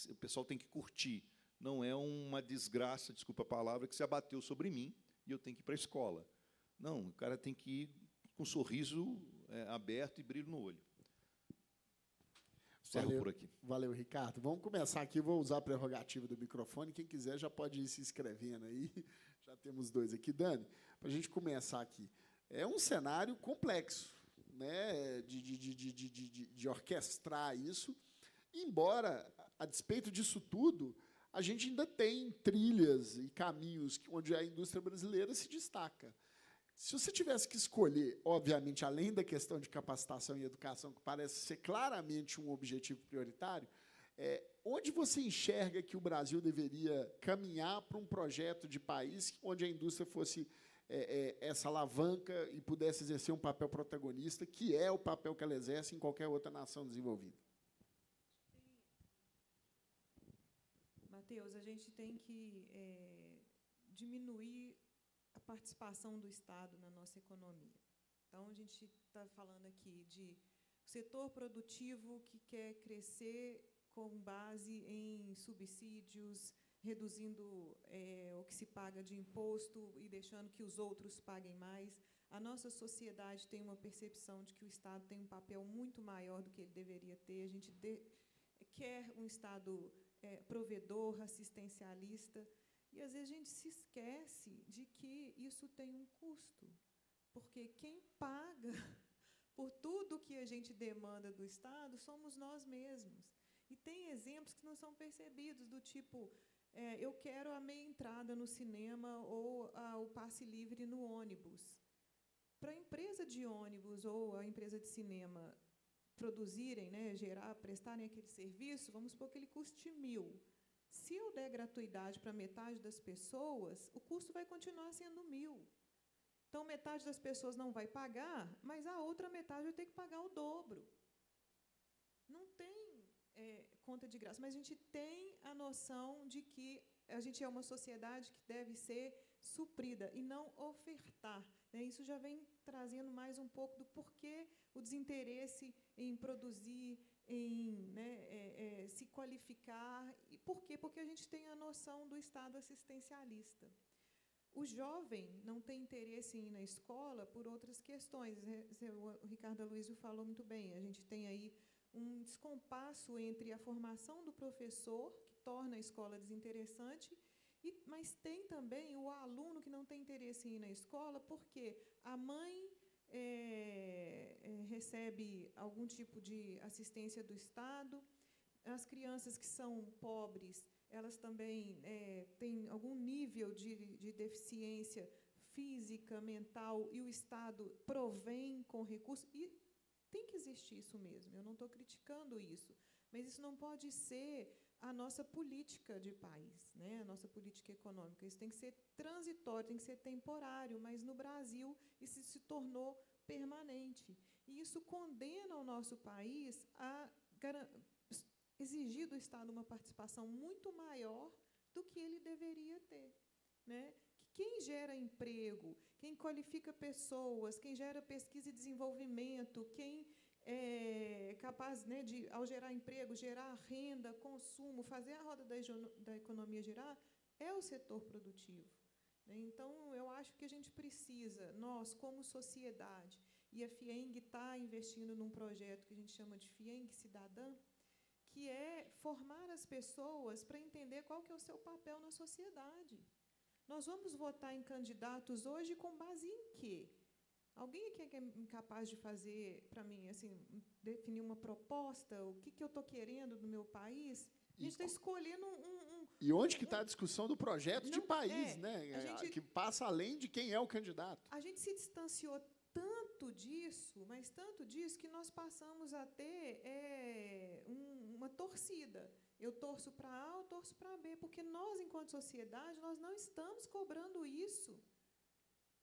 O pessoal tem que curtir. Não é uma desgraça, desculpa a palavra, que se abateu sobre mim e eu tenho que ir para a escola. Não, o cara tem que ir com um sorriso aberto e brilho no olho. Encerro por aqui. Valeu, Ricardo. Vamos começar aqui, vou usar a prerrogativa do microfone. Quem quiser já pode ir se inscrevendo aí. Já temos 2 aqui. Dani, para a gente começar aqui. É um cenário complexo, né, de orquestrar isso, embora, a despeito disso tudo, a gente ainda tem trilhas e caminhos onde a indústria brasileira se destaca. Se você tivesse que escolher, obviamente, além da questão de capacitação e educação, que parece ser claramente um objetivo prioritário, onde você enxerga que o Brasil deveria caminhar para um projeto de país onde a indústria fosse essa alavanca e pudesse exercer um papel protagonista, que é o papel que ela exerce em qualquer outra nação desenvolvida? Matheus, a gente tem que diminuir a participação do Estado na nossa economia. Então, a gente está falando aqui de setor produtivo que quer crescer com base em subsídios, reduzindo o que se paga de imposto e deixando que os outros paguem mais. A nossa sociedade tem uma percepção de que o Estado tem um papel muito maior do que ele deveria ter. A gente quer um Estado provedor, assistencialista, e, às vezes, a gente se esquece de que isso tem um custo, porque quem paga por tudo que a gente demanda do Estado somos nós mesmos. E tem exemplos que não são percebidos, do tipo, eu quero a meia entrada no cinema ou o passe livre no ônibus. Para a empresa de ônibus ou a empresa de cinema produzirem, né, prestarem aquele serviço, vamos supor que ele custe 1.000. Se eu der gratuidade para metade das pessoas, o custo vai continuar sendo 1.000. Então, metade das pessoas não vai pagar, mas a outra metade vai ter que pagar o dobro. Não tem conta de graça, mas a gente tem a noção de que a gente é uma sociedade que deve ser suprida e não ofertar, né? Isso já vem trazendo mais um pouco do porquê o desinteresse em produzir, em se qualificar. E por quê? Porque a gente tem a noção do Estado assistencialista. O jovem não tem interesse em ir na escola por outras questões. O Ricardo Aloysio falou muito bem. A gente tem aí um descompasso entre a formação do professor, que torna a escola desinteressante, mas tem também o aluno que não tem interesse em ir na escola porque a mãe recebe algum tipo de assistência do Estado, as crianças que são pobres, elas também têm algum nível de deficiência física, mental, e o Estado provém com recursos. E tem que existir isso mesmo, eu não estou criticando isso, mas isso não pode ser a nossa política de país, né? A nossa política econômica. Isso tem que ser transitório, tem que ser temporário, mas no Brasil isso se tornou permanente. E isso condena o nosso país a exigir do Estado uma participação muito maior do que ele deveria ter, né? Quem gera emprego, quem qualifica pessoas, quem gera pesquisa e desenvolvimento, quem é capaz, né, de, ao gerar emprego, gerar renda, consumo, fazer a roda da economia girar, é o setor produtivo, né? Então, eu acho que a gente precisa, nós, como sociedade, e a FIENG está investindo num projeto que a gente chama de FIENG Cidadã, que é formar as pessoas para entender qual que é o seu papel na sociedade. Nós vamos votar em candidatos hoje com base em quê? Alguém aqui é incapaz de fazer, para mim, assim, definir uma proposta, o que eu estou querendo no meu país? A gente está escolhendo E onde que está a discussão do projeto de país, né? Que passa além de quem é o candidato. A gente se distanciou tanto disso, mas tanto disso, que nós passamos a ter uma torcida. Eu torço para A, eu torço para B, porque nós, enquanto sociedade, nós não estamos cobrando isso.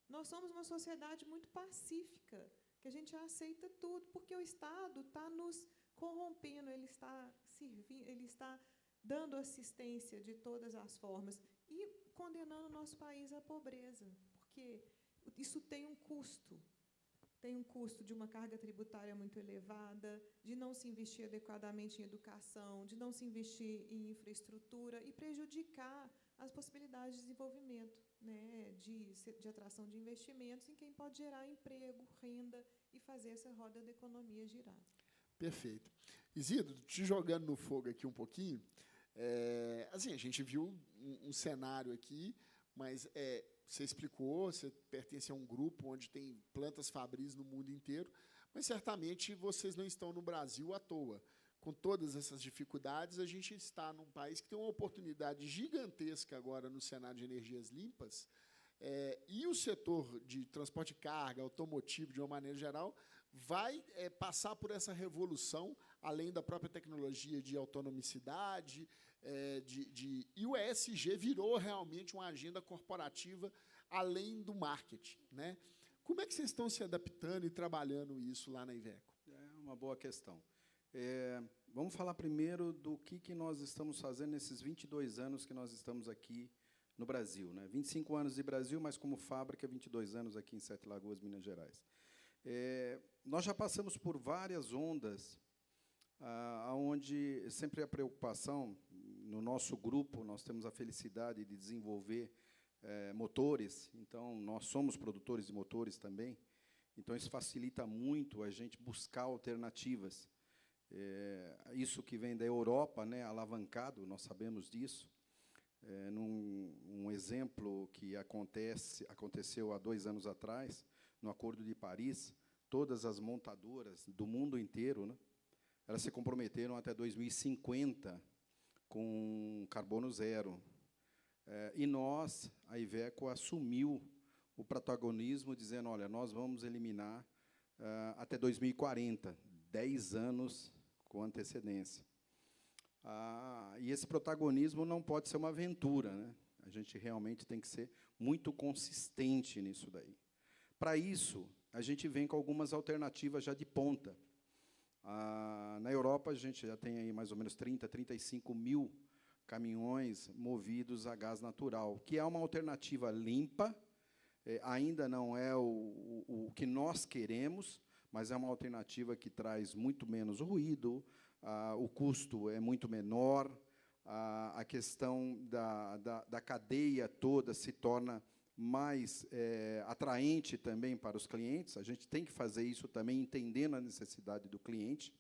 Nós somos uma sociedade muito pacífica, que a gente aceita tudo, porque o Estado está nos corrompendo, ele está servindo, ele está dando assistência de todas as formas e condenando o nosso país à pobreza, porque isso tem um custo. Tem um custo de uma carga tributária muito elevada, de não se investir adequadamente em educação, de não se investir em infraestrutura e prejudicar as possibilidades de desenvolvimento, né, de atração de investimentos em quem pode gerar emprego, renda e fazer essa roda da economia girar. Perfeito. Isidro, te jogando no fogo aqui um pouquinho, assim, a gente viu um cenário aqui, mas você explicou, você pertence a um grupo onde tem plantas fabris no mundo inteiro, mas certamente vocês não estão no Brasil à toa. Com todas essas dificuldades, a gente está num país que tem uma oportunidade gigantesca agora no cenário de energias limpas, e o setor de transporte de carga, automotivo, de uma maneira geral, vai passar por essa revolução, além da própria tecnologia de autonomicidade, e o ESG virou realmente uma agenda corporativa além do marketing, né? Como é que vocês estão se adaptando e trabalhando isso lá na Iveco? É uma boa questão. Vamos falar primeiro do que nós estamos fazendo nesses 22 anos que nós estamos aqui no Brasil, né? 25 anos de Brasil, mas como fábrica, 22 anos aqui em Sete Lagoas, Minas Gerais. Nós já passamos por várias ondas, onde sempre a preocupação, no nosso grupo, nós temos a felicidade de desenvolver motores, então nós somos produtores de motores também, então isso facilita muito a gente buscar alternativas. Isso que vem da Europa, né, alavancado, nós sabemos disso. Um exemplo que aconteceu há 2 anos atrás, no Acordo de Paris, todas as montadoras do mundo inteiro, né, elas se comprometeram até 2050 com carbono zero. E nós, a Iveco, assumiu o protagonismo, dizendo, olha, nós vamos eliminar até 2040, 10 anos com antecedência. E esse protagonismo não pode ser uma aventura, né? A gente realmente tem que ser muito consistente nisso daí. Para isso, a gente vem com algumas alternativas já de ponta. Na Europa, a gente já tem aí mais ou menos 30, 35 mil caminhões movidos a gás natural, que é uma alternativa limpa, ainda não é o que nós queremos, mas é uma alternativa que traz muito menos ruído, o custo é muito menor, a questão da cadeia toda se torna mais atraente também para os clientes. A gente tem que fazer isso também, entendendo a necessidade do cliente.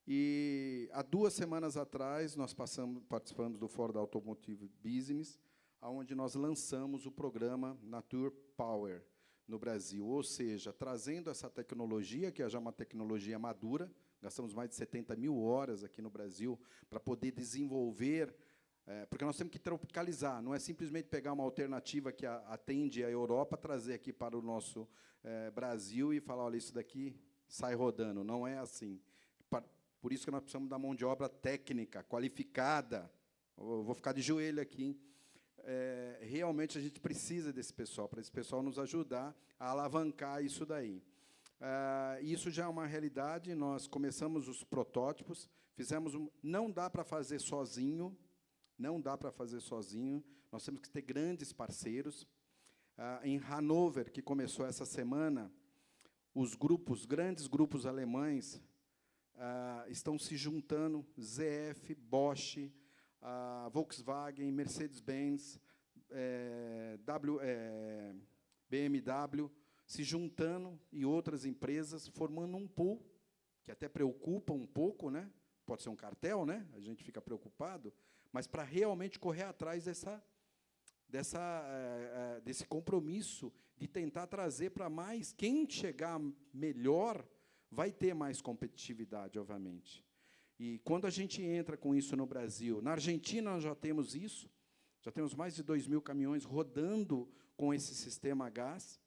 E, há 2 semanas atrás, nós participamos do Fórum da Automotive Business, onde nós lançamos o programa Nature Power no Brasil, ou seja, trazendo essa tecnologia, que é já uma tecnologia madura, gastamos mais de 70 mil horas aqui no Brasil para poder desenvolver, porque nós temos que tropicalizar, não é simplesmente pegar uma alternativa que atende a Europa, trazer aqui para o nosso Brasil e falar, olha, isso daqui sai rodando, não é assim. Por isso que nós precisamos da mão de obra técnica, qualificada. Eu vou ficar de joelho aqui, hein? Realmente a gente precisa desse pessoal, para esse pessoal nos ajudar a alavancar isso daí. Isso já é uma realidade, nós começamos os protótipos, não dá para fazer sozinho, nós temos que ter grandes parceiros. Em Hannover, que começou essa semana, os grandes grupos alemães, estão se juntando, ZF, Bosch, Volkswagen, Mercedes-Benz, BMW, se juntando, e outras empresas, formando um pool, que até preocupa um pouco, né? pode ser um cartel, né? A gente fica preocupado, mas para realmente correr atrás desse compromisso de tentar trazer para mais. Quem chegar melhor vai ter mais competitividade, obviamente. E quando a gente entra com isso no Brasil, na Argentina nós já temos isso, já temos mais de 2.000 caminhões rodando com esse sistema a gás.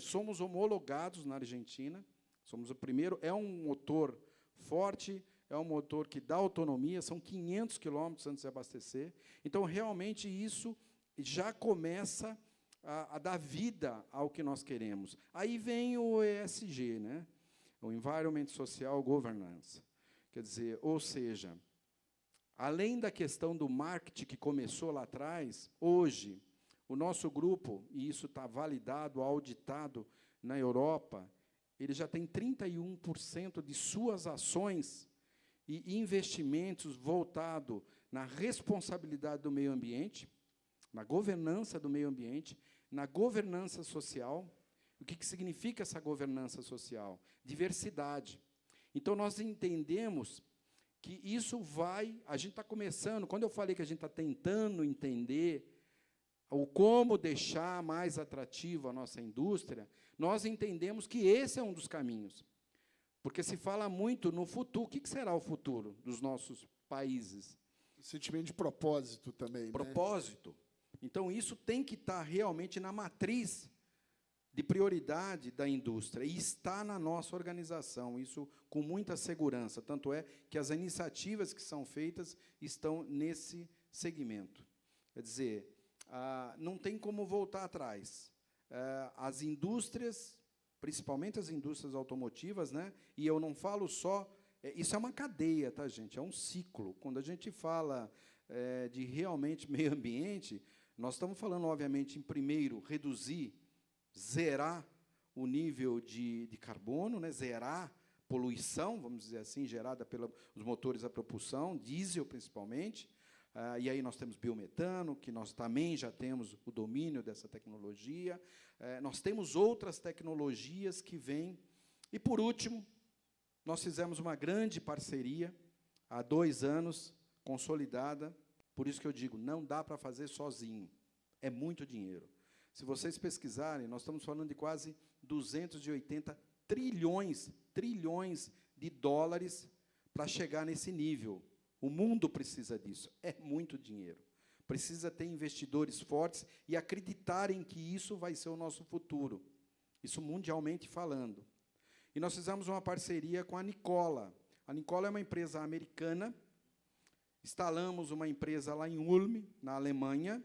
Somos homologados na Argentina, somos o primeiro. É um motor forte, é um motor que dá autonomia, são 500 quilômetros antes de abastecer. Então, realmente, isso já começa a dar vida ao que nós queremos. Aí vem o ESG, né? O Environment Social Governance. Quer dizer, ou seja, além da questão do marketing que começou lá atrás, hoje, o nosso grupo, e isso está validado, auditado na Europa, ele já tem 31% de suas ações e investimentos voltados na responsabilidade do meio ambiente, na governança do meio ambiente, na governança social. O que significa essa governança social? Diversidade. Então, nós entendemos que isso a gente está começando, quando eu falei que a gente está tentando entender o como deixar mais atrativo a nossa indústria, nós entendemos que esse é um dos caminhos. Porque se fala muito no futuro. O que será o futuro dos nossos países? Sentimento de propósito também. Propósito. Né? Então, isso tem que estar realmente na matriz de prioridade da indústria, e está na nossa organização, isso com muita segurança. Tanto é que as iniciativas que são feitas estão nesse segmento. Quer dizer, não tem como voltar atrás. As indústrias, principalmente as indústrias automotivas, né? E eu não falo só... Isso é uma cadeia, tá, gente? É um ciclo. Quando a gente fala de realmente meio ambiente, nós estamos falando, obviamente, em primeiro, reduzir, zerar o nível de carbono, né? Zerar poluição, vamos dizer assim, gerada pelos motores a propulsão, diesel, principalmente. E aí nós temos biometano, que nós também já temos o domínio dessa tecnologia. Nós temos outras tecnologias que vêm. E, por último, nós fizemos uma grande parceria, há 2 anos, consolidada. Por isso que eu digo, não dá para fazer sozinho. É muito dinheiro. Se vocês pesquisarem, nós estamos falando de quase 280 trilhões de dólares para chegar nesse nível. O mundo precisa disso. É muito dinheiro. Precisa ter investidores fortes e acreditarem que isso vai ser o nosso futuro. Isso mundialmente falando. E nós fizemos uma parceria com a Nikola. A Nikola é uma empresa americana. Instalamos uma empresa lá em Ulm, na Alemanha,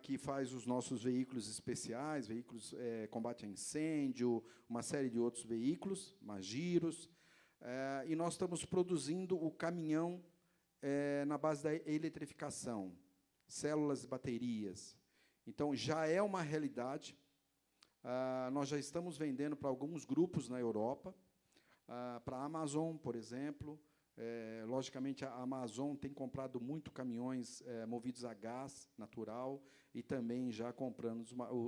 que faz os nossos veículos especiais, veículos combate a incêndio, uma série de outros veículos, Magiros. E nós estamos produzindo o caminhão na base da eletrificação, células e baterias. Então, já é uma realidade. Nós já estamos vendendo para alguns grupos na Europa, para a Amazon, por exemplo. Logicamente, a Amazon tem comprado muito caminhões movidos a gás natural e também já comprando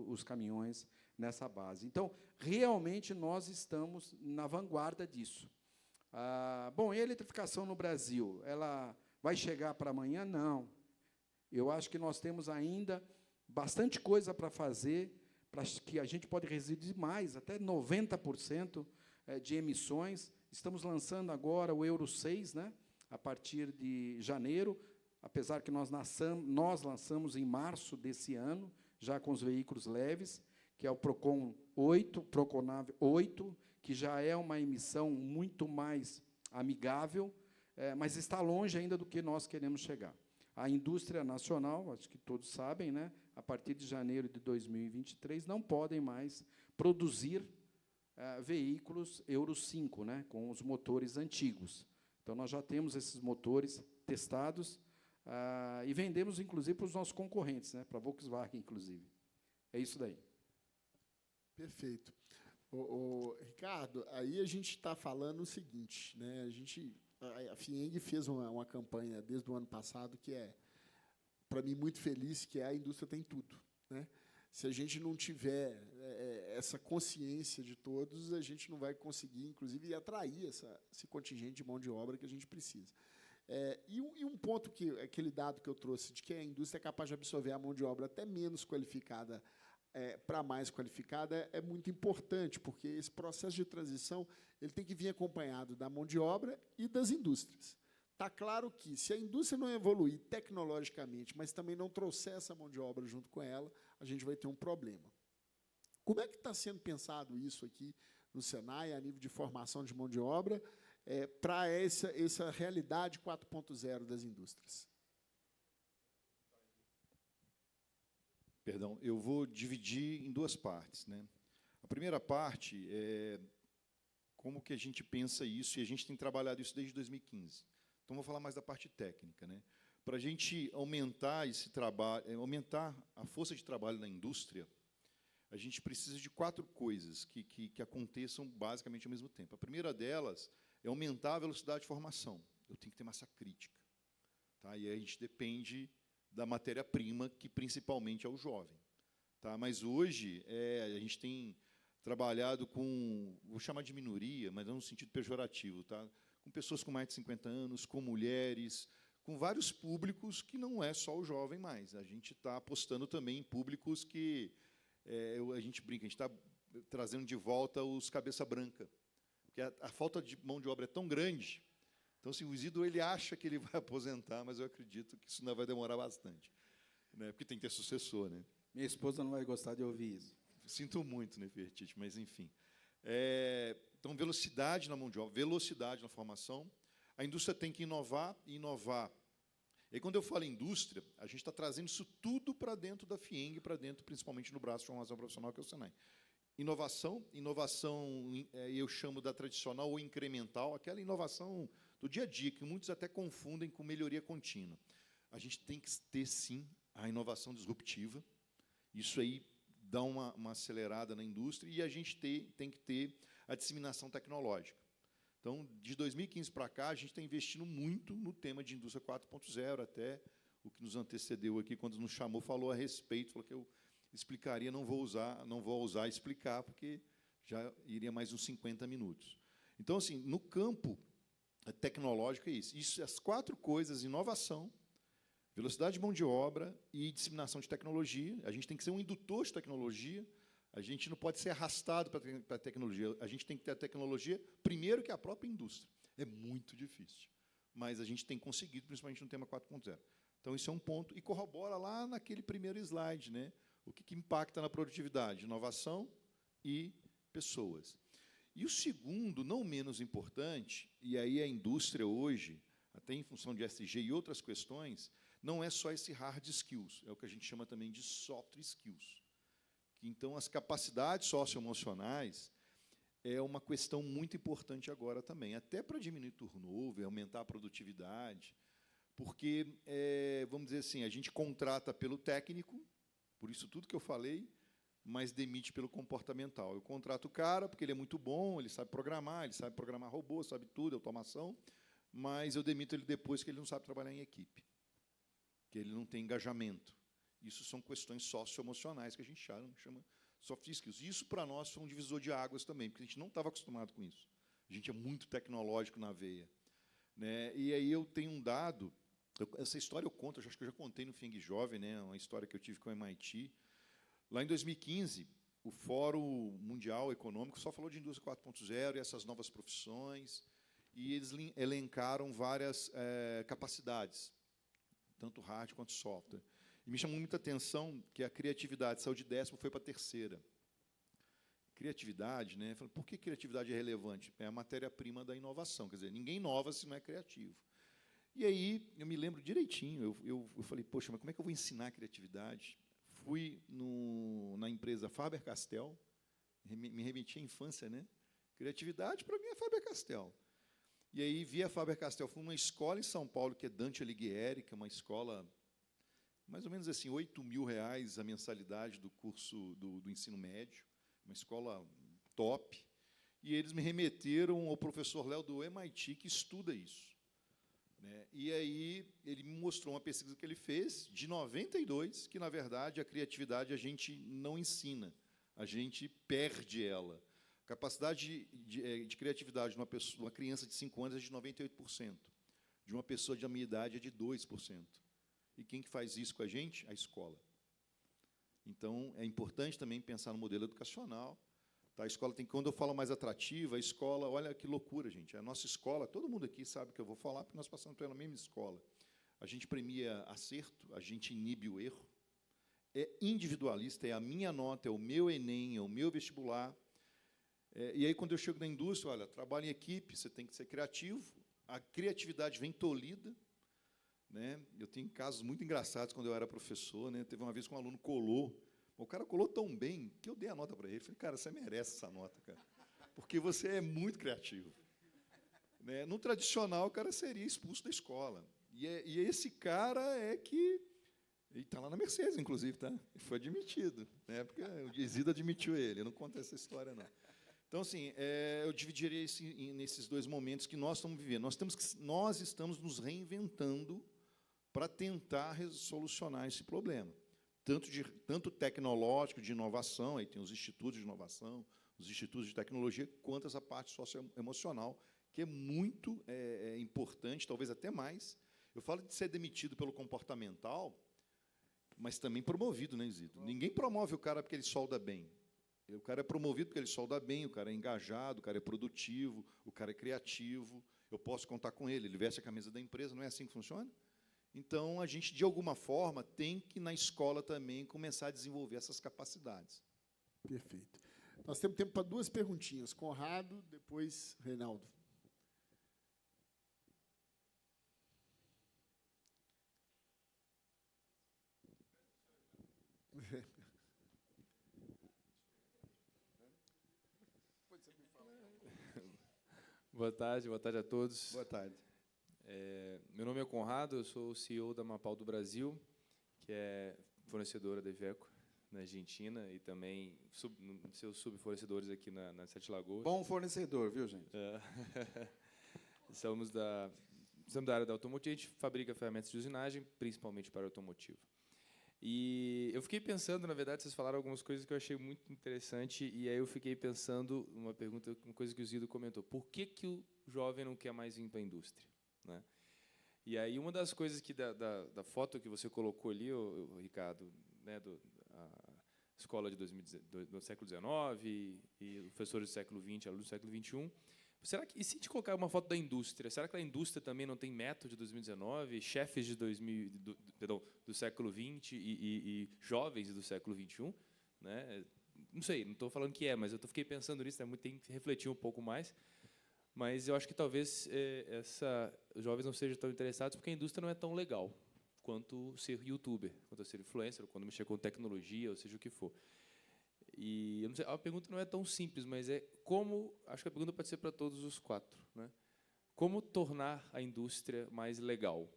os caminhões nessa base. Então, realmente, nós estamos na vanguarda disso. Bom, e a eletrificação no Brasil? Ela vai chegar para amanhã? Não. Eu acho que nós temos ainda bastante coisa para fazer, para que a gente pode reduzir mais, até 90% de emissões. Estamos lançando agora o Euro 6, né, a partir de janeiro, apesar que nós lançamos em março desse ano, já com os veículos leves, que é o Procon 8, Proconave 8, que já é uma emissão muito mais amigável, mas está longe ainda do que nós queremos chegar. A indústria nacional, acho que todos sabem, né, a partir de janeiro de 2023, não podem mais produzir veículos Euro 5, né, com os motores antigos. Então, nós já temos esses motores testados e vendemos, inclusive, para os nossos concorrentes, né, para a Volkswagen, inclusive. É isso daí. Perfeito. Ricardo, aí a gente está falando o seguinte, né, a FIENG fez uma campanha desde o ano passado que é, para mim, muito feliz, que é a indústria tem tudo. Né? Se a gente não tiver essa consciência de todos, a gente não vai conseguir, inclusive, atrair esse contingente de mão de obra que a gente precisa. E um ponto, aquele dado que eu trouxe, de que a indústria é capaz de absorver a mão de obra até menos qualificada para mais qualificada, é muito importante, porque esse processo de transição ele tem que vir acompanhado da mão de obra e das indústrias. Está claro que, se a indústria não evoluir tecnologicamente, mas também não trouxer essa mão de obra junto com ela, a gente vai ter um problema. Como é que está sendo pensado isso aqui no Senai, a nível de formação de mão de obra, para essa realidade 4.0 das indústrias? Perdão, eu vou dividir em duas partes, né? A primeira parte é como que a gente pensa isso, e a gente tem trabalhado isso desde 2015. Então, vou falar mais da parte técnica, né? Para a gente aumentar esse trabalho, aumentar a força de trabalho na indústria, a gente precisa de 4 coisas que aconteçam basicamente ao mesmo tempo. A primeira delas é aumentar a velocidade de formação. Eu tenho que ter massa crítica, tá? E aí a gente depende da matéria-prima, que principalmente é o jovem, tá? Mas hoje a gente tem trabalhado com, vou chamar de minoria, mas não no sentido pejorativo, tá? Com pessoas com mais de 50 anos, com mulheres, com vários públicos que não é só o jovem mais. A gente está apostando também em públicos que a gente brinca, a gente está trazendo de volta os cabeça branca, porque a falta de mão de obra é tão grande. Então, assim, o Isidro ele acha que ele vai aposentar, mas eu acredito que isso ainda vai demorar bastante, né? Porque tem que ter sucessor, né? Minha esposa não vai gostar de ouvir isso. Sinto muito, Nefertiti, mas, enfim. Então, velocidade na mão de obra, velocidade na formação. A indústria tem que inovar e inovar. E quando eu falo indústria, a gente está trazendo isso tudo para dentro da FIENG, para dentro, principalmente no braço de formação profissional, que é o Senai. Inovação, eu chamo da tradicional ou incremental, aquela inovação do dia a dia, que muitos até confundem com melhoria contínua. A gente tem que ter, sim, a inovação disruptiva. Isso aí dá uma acelerada na indústria, e a gente tem que ter a disseminação tecnológica. Então, de 2015 para cá, a gente está investindo muito no tema de indústria 4.0, até o que nos antecedeu aqui, quando nos chamou, falou a respeito, falou que eu explicaria, não vou usar explicar, porque já iria mais uns 50 minutos. Então, assim, no campo tecnológico é isso. As 4 coisas, inovação, velocidade de mão de obra e disseminação de tecnologia. A gente tem que ser um indutor de tecnologia. A gente não pode ser arrastado para a tecnologia. A gente tem que ter a tecnologia primeiro que a própria indústria. É muito difícil, mas a gente tem conseguido, principalmente no tema 4.0. Então, isso é um ponto. E corrobora lá naquele primeiro slide, né? O que impacta na produtividade? Inovação e pessoas. E o segundo, não menos importante, e aí a indústria hoje, até em função de ESG e outras questões, não é só esse hard skills, é o que a gente chama também de soft skills. Então, as capacidades socioemocionais é uma questão muito importante agora também, até para diminuir turnover, aumentar a produtividade, porque, vamos dizer assim, a gente contrata pelo técnico, por isso tudo que eu falei, mas demite pelo comportamental. Eu contrato o cara porque ele é muito bom, ele sabe programar robô, sabe tudo, automação, mas eu demito ele depois que ele não sabe trabalhar em equipe, que ele não tem engajamento. Isso são questões socioemocionais que a gente chama soft skills. Isso, para nós, foi um divisor de águas também, porque a gente não estava acostumado com isso. A gente é muito tecnológico na veia, né? E aí eu tenho um dado, essa história eu conto, acho que eu já contei no FIENG Jovem, né? Uma história que eu tive com o MIT. Lá em 2015, o Fórum Mundial Econômico só falou de indústria 4.0 e essas novas profissões, e eles elencaram várias capacidades, tanto hard quanto software. E me chamou muita atenção que a criatividade saiu de 10ª, foi para a 3ª. Criatividade, né? Por que criatividade é relevante? É a matéria-prima da inovação, quer dizer, ninguém inova se não é criativo. E aí, eu me lembro direitinho, eu falei, poxa, mas como é que eu vou ensinar a criatividade? Fui na empresa Faber-Castell, me remeti à infância, né? Criatividade, para mim, é Faber-Castell. E aí, vi a Faber-Castell, fui numa escola em São Paulo, que é Dante Alighieri, que é uma escola, mais ou menos assim, R$8.000 a mensalidade do curso do ensino médio, uma escola top, e eles me remeteram ao professor Léo do MIT, que estuda isso. né? E aí ele me mostrou uma pesquisa que ele fez, de 92, que, na verdade, a criatividade a gente não ensina, a gente perde ela. A capacidade de criatividade de uma criança de 5 anos é de 98%, de uma pessoa de minha idade é de 2%. E quem que faz isso com a gente? A escola. Então, é importante também pensar no modelo educacional. Tá? A escola tem, quando eu falo mais atrativa, a escola, olha que loucura, gente. A nossa escola, todo mundo aqui sabe o que eu vou falar, porque nós passamos pela mesma escola. A gente premia acerto, a gente inibe o erro. É individualista, é a minha nota, é o meu Enem, é o meu vestibular. E aí, quando eu chego na indústria, olha, trabalho em equipe, você tem que ser criativo, a criatividade vem tolhida, né? Eu tenho casos muito engraçados quando eu era professor, né? Teve uma vez que um aluno colou, o cara colou tão bem que eu dei a nota para ele. Falei, cara, você merece essa nota, cara, porque você é muito criativo. Né? No tradicional, o cara seria expulso da escola. E esse cara é que... Ele está lá na Mercedes, inclusive, tá? Ele foi admitido, né? Porque o Isidro admitiu ele, eu não conto essa história, não. Então, assim, eu dividiria nesses dois momentos que nós estamos vivendo. Nós estamos nos reinventando para tentar solucionar esse problema, tanto tecnológico, de inovação, aí tem os institutos de inovação, os institutos de tecnologia, quanto essa parte socioemocional, que é muito importante, talvez até mais. Eu falo de ser demitido pelo comportamental, mas também promovido, né, Isidro? Ninguém promove o cara porque ele solda bem. O cara é promovido porque ele solda bem, o cara é engajado, o cara é produtivo, o cara é criativo, eu posso contar com ele, ele veste a camisa da empresa, não é assim que funciona? Então, a gente, de alguma forma, tem que, na escola também, começar a desenvolver essas capacidades. Perfeito. Nós temos tempo para 2 perguntinhas. Conrado, depois Reinaldo. Boa tarde a todos. Boa tarde. Meu nome é Conrado, eu sou o CEO da Mapal do Brasil, que é fornecedora da Iveco na Argentina e também seus subfornecedores aqui na Sete Lagoas. Bom fornecedor, viu, gente? Somos da área da automotiva, a gente fabrica ferramentas de usinagem, principalmente para automotivo. E eu fiquei pensando, na verdade, vocês falaram algumas coisas que eu achei muito interessante, e aí eu fiquei pensando, uma coisa que o Zido comentou, por que o jovem não quer mais vir para a indústria? Né? E aí uma das coisas que da foto que você colocou ali, o Ricardo, né, a escola do século XIX e professores do século XX, alunos do século XXI, será que, e se a gente colocar uma foto da indústria, será que a indústria também não tem método de 2019, chefes de do século XX e jovens do século XXI? Né? Não sei, não estou falando que mas eu fiquei pensando nisso, tem que refletir um pouco mais. Mas eu acho que talvez os jovens não sejam tão interessados porque a indústria não é tão legal quanto ser youtuber, quanto ser influencer, quando mexer com tecnologia, ou seja o que for. E eu não sei, a pergunta não é tão simples, mas acho que a pergunta pode ser para todos os 4, né? Como tornar a indústria mais legal?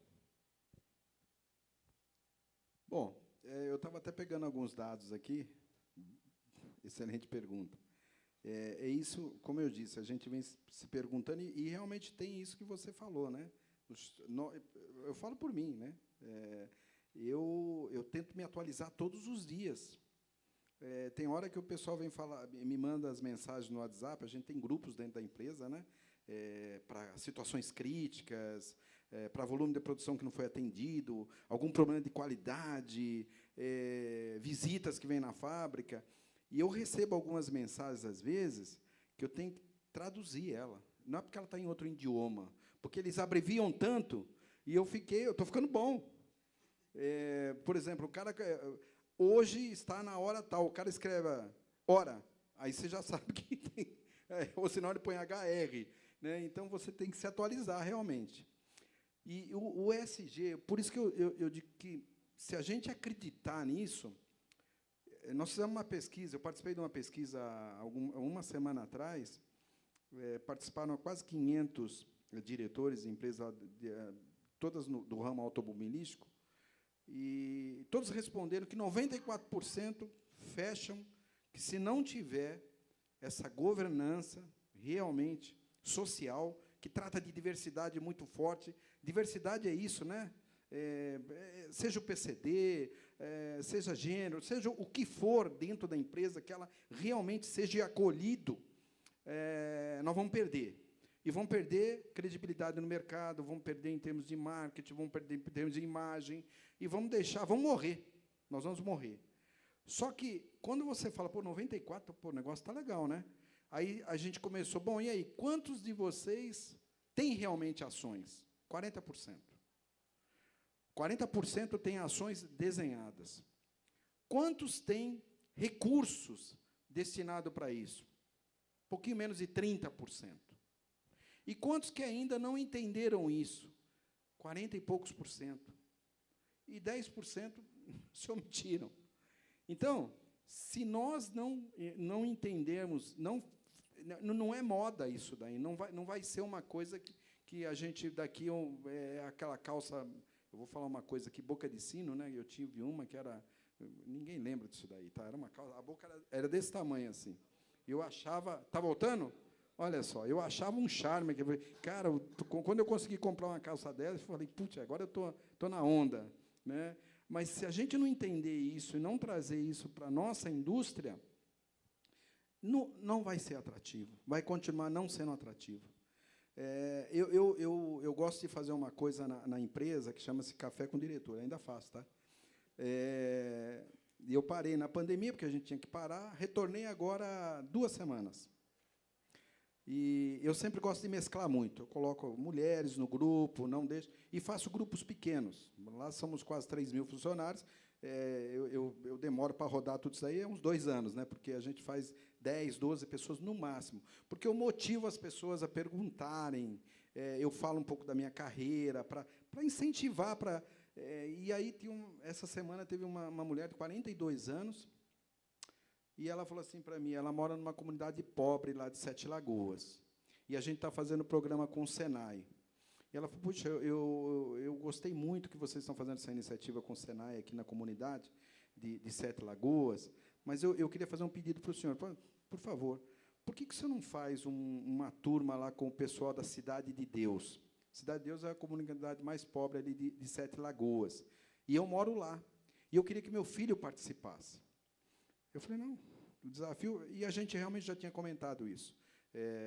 Bom, eu estava até pegando alguns dados aqui. Excelente pergunta. É isso, como eu disse, a gente vem se perguntando, e realmente tem isso que você falou, né? Eu falo por mim, né? Eu tento me atualizar todos os dias. Tem hora que o pessoal vem falar, me manda as mensagens no WhatsApp, a gente tem grupos dentro da empresa, né? Para situações críticas, para volume de produção que não foi atendido, algum problema de qualidade, visitas que vêm na fábrica. E eu recebo algumas mensagens, às vezes, que eu tenho que traduzir ela. Não é porque ela está em outro idioma, porque eles abreviam tanto, e eu estou ficando bom. Por exemplo, o cara... Hoje está na hora tal, o cara escreve hora, aí você já sabe que tem... ou senão ele põe HR. Né? Então, você tem que se atualizar, realmente. E o ESG, por isso que eu digo que, se a gente acreditar nisso... Nós fizemos uma pesquisa, eu participei de uma pesquisa uma semana atrás, participaram quase 500 diretores de empresas, todas do ramo automobilístico, e todos responderam que 94% fecham que, se não tiver essa governança realmente social, que trata de diversidade muito forte. Diversidade é isso, né? Seja o PCD, seja gênero, seja o que for dentro da empresa, que ela realmente seja acolhido, nós vamos perder. E vamos perder credibilidade no mercado, vamos perder em termos de marketing, vamos perder em termos de imagem, e vamos morrer. Nós vamos morrer. Só que, quando você fala, 94, o negócio está legal, né? Aí a gente começou, bom, e aí, quantos de vocês têm realmente ações? 40%. 40% têm ações desenhadas. Quantos têm recursos destinados para isso? Um pouquinho menos de 30%. E quantos que ainda não entenderam isso? 40 e poucos por cento. E 10% se omitiram. Então, se nós não entendermos, não é moda isso daí, não vai ser uma coisa que a gente daqui, aquela calça, eu vou falar uma coisa aqui, boca de sino, né? Eu tive uma que era, ninguém lembra disso daí, tá? Era uma calça, a boca era desse tamanho assim. Eu achava, tá voltando? Olha só, eu achava um charme, cara, quando eu consegui comprar uma calça dessa, eu falei, putz, agora eu tô na onda, né? Mas se a gente não entender isso e não trazer isso para a nossa indústria, não vai ser atrativo, vai continuar não sendo atrativo. Eu gosto de fazer uma coisa na empresa que chama-se Café com Diretor, ainda faço, tá? E eu parei na pandemia, porque a gente tinha que parar, retornei agora 2 semanas. E eu sempre gosto de mesclar muito. Eu coloco mulheres no grupo, não deixo, e faço grupos pequenos. Lá somos quase 3.000 funcionários. Eu demoro para rodar tudo isso aí uns 2 anos, né? Porque a gente faz 10, 12 pessoas no máximo. Porque eu motivo as pessoas a perguntarem, eu falo um pouco da minha carreira, para incentivar. E aí, essa semana, teve uma mulher de 42 anos, e ela falou assim para mim, ela mora numa comunidade pobre lá de 7 Lagoas, e a gente está fazendo programa com o Senai. E ela falou, puxa, eu gostei muito que vocês estão fazendo essa iniciativa com o Senai aqui na comunidade de 7 Lagoas, mas eu queria fazer um pedido para o senhor. Por favor, por que você não faz uma turma lá com o pessoal da Cidade de Deus? Cidade de Deus é a comunidade mais pobre ali de 7 Lagoas. E eu moro lá. E eu queria que meu filho participasse. Eu falei, não, o desafio... E a gente realmente já tinha comentado isso,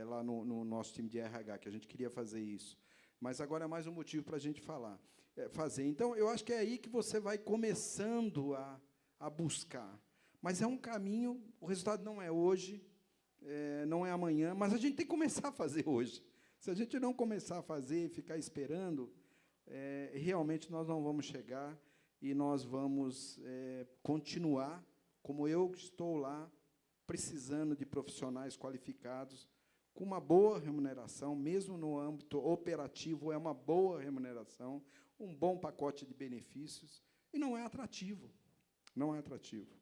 lá no nosso time de RH, que a gente queria fazer isso. Mas agora é mais um motivo para a gente fazer. Então, eu acho que é aí que você vai começando a buscar. Mas é um caminho, o resultado não é hoje, não é amanhã, mas a gente tem que começar a fazer hoje. Se a gente não começar a fazer e ficar esperando, realmente nós não vamos chegar e nós vamos continuar, como eu estou lá, precisando de profissionais qualificados, com uma boa remuneração, mesmo no âmbito operativo, é uma boa remuneração, um bom pacote de benefícios, e não é atrativo. Não é atrativo.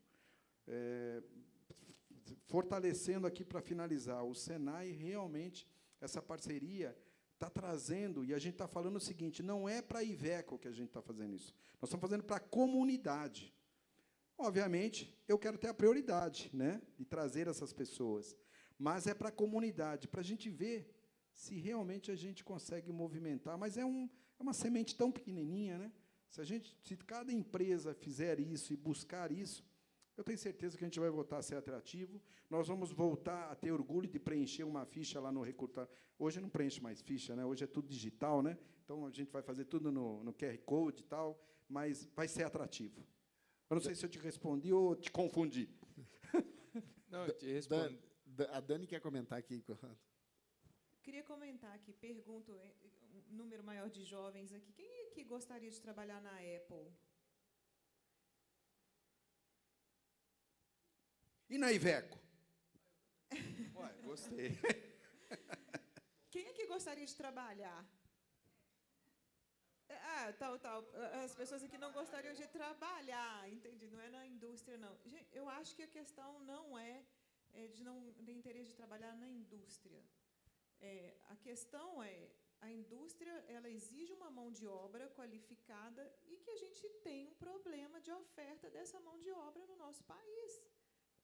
Fortalecendo aqui, para finalizar, o Senai, realmente, essa parceria está trazendo, e a gente está falando o seguinte, não é para a Iveco que a gente está fazendo isso, nós estamos fazendo para a comunidade. Obviamente, eu quero ter a prioridade, né, de trazer essas pessoas, mas é para a comunidade, para a gente ver se realmente a gente consegue movimentar. Mas é uma semente tão pequenininha, né? Se cada empresa fizer isso e buscar isso, eu tenho certeza que a gente vai voltar a ser atrativo, nós vamos voltar a ter orgulho de preencher uma ficha lá no recrutar. Hoje não preenche mais ficha, né? Hoje é tudo digital, né? Então a gente vai fazer tudo no QR Code e tal, mas vai ser atrativo. Eu não sei se eu te respondi ou te confundi. Não, eu te respondo. A Dani quer comentar aqui. Queria comentar aqui, pergunto, um número maior de jovens aqui, quem é que gostaria de trabalhar na Apple? E na Iveco? Ué, gostei. Quem é que gostaria de trabalhar? Tal. As pessoas aqui não gostariam de trabalhar, entendi, não é na indústria, não. Gente, eu acho que a questão não é de interesse de trabalhar na indústria. A questão a indústria, ela exige uma mão de obra qualificada e que a gente tem um problema de oferta dessa mão de obra no nosso país.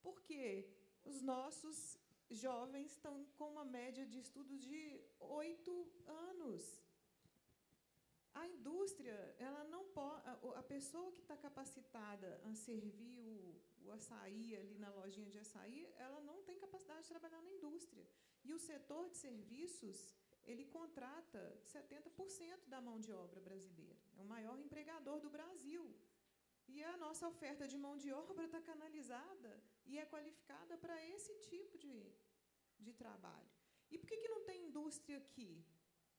Porque os nossos jovens estão com uma média de estudos de 8 anos. A indústria, ela não pode, a pessoa que está capacitada a servir o açaí ali na lojinha de açaí, ela não tem capacidade de trabalhar na indústria. E o setor de serviços, ele contrata 70% da mão de obra brasileira. É o maior empregador do Brasil. E a nossa oferta de mão de obra está canalizada e é qualificada para esse tipo de trabalho. E por que não tem indústria aqui,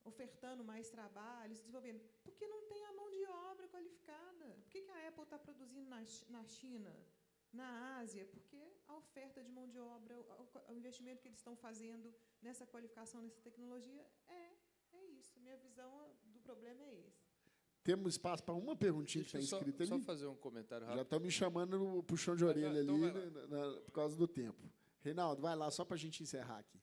ofertando mais trabalhos, desenvolvendo? Porque não tem a mão de obra qualificada. Por que a Apple está produzindo na China, na Ásia? Porque a oferta de mão de obra, o investimento que eles estão fazendo nessa qualificação, nessa tecnologia, é isso. Minha visão do problema é esse. Temos espaço para uma perguntinha que Deixa está eu escrita só ali? fazer um comentário Já rápido. estão me chamando no puxão de orelha Então ali, vai lá. por causa do tempo. Reinaldo, vai lá, só para a gente encerrar aqui.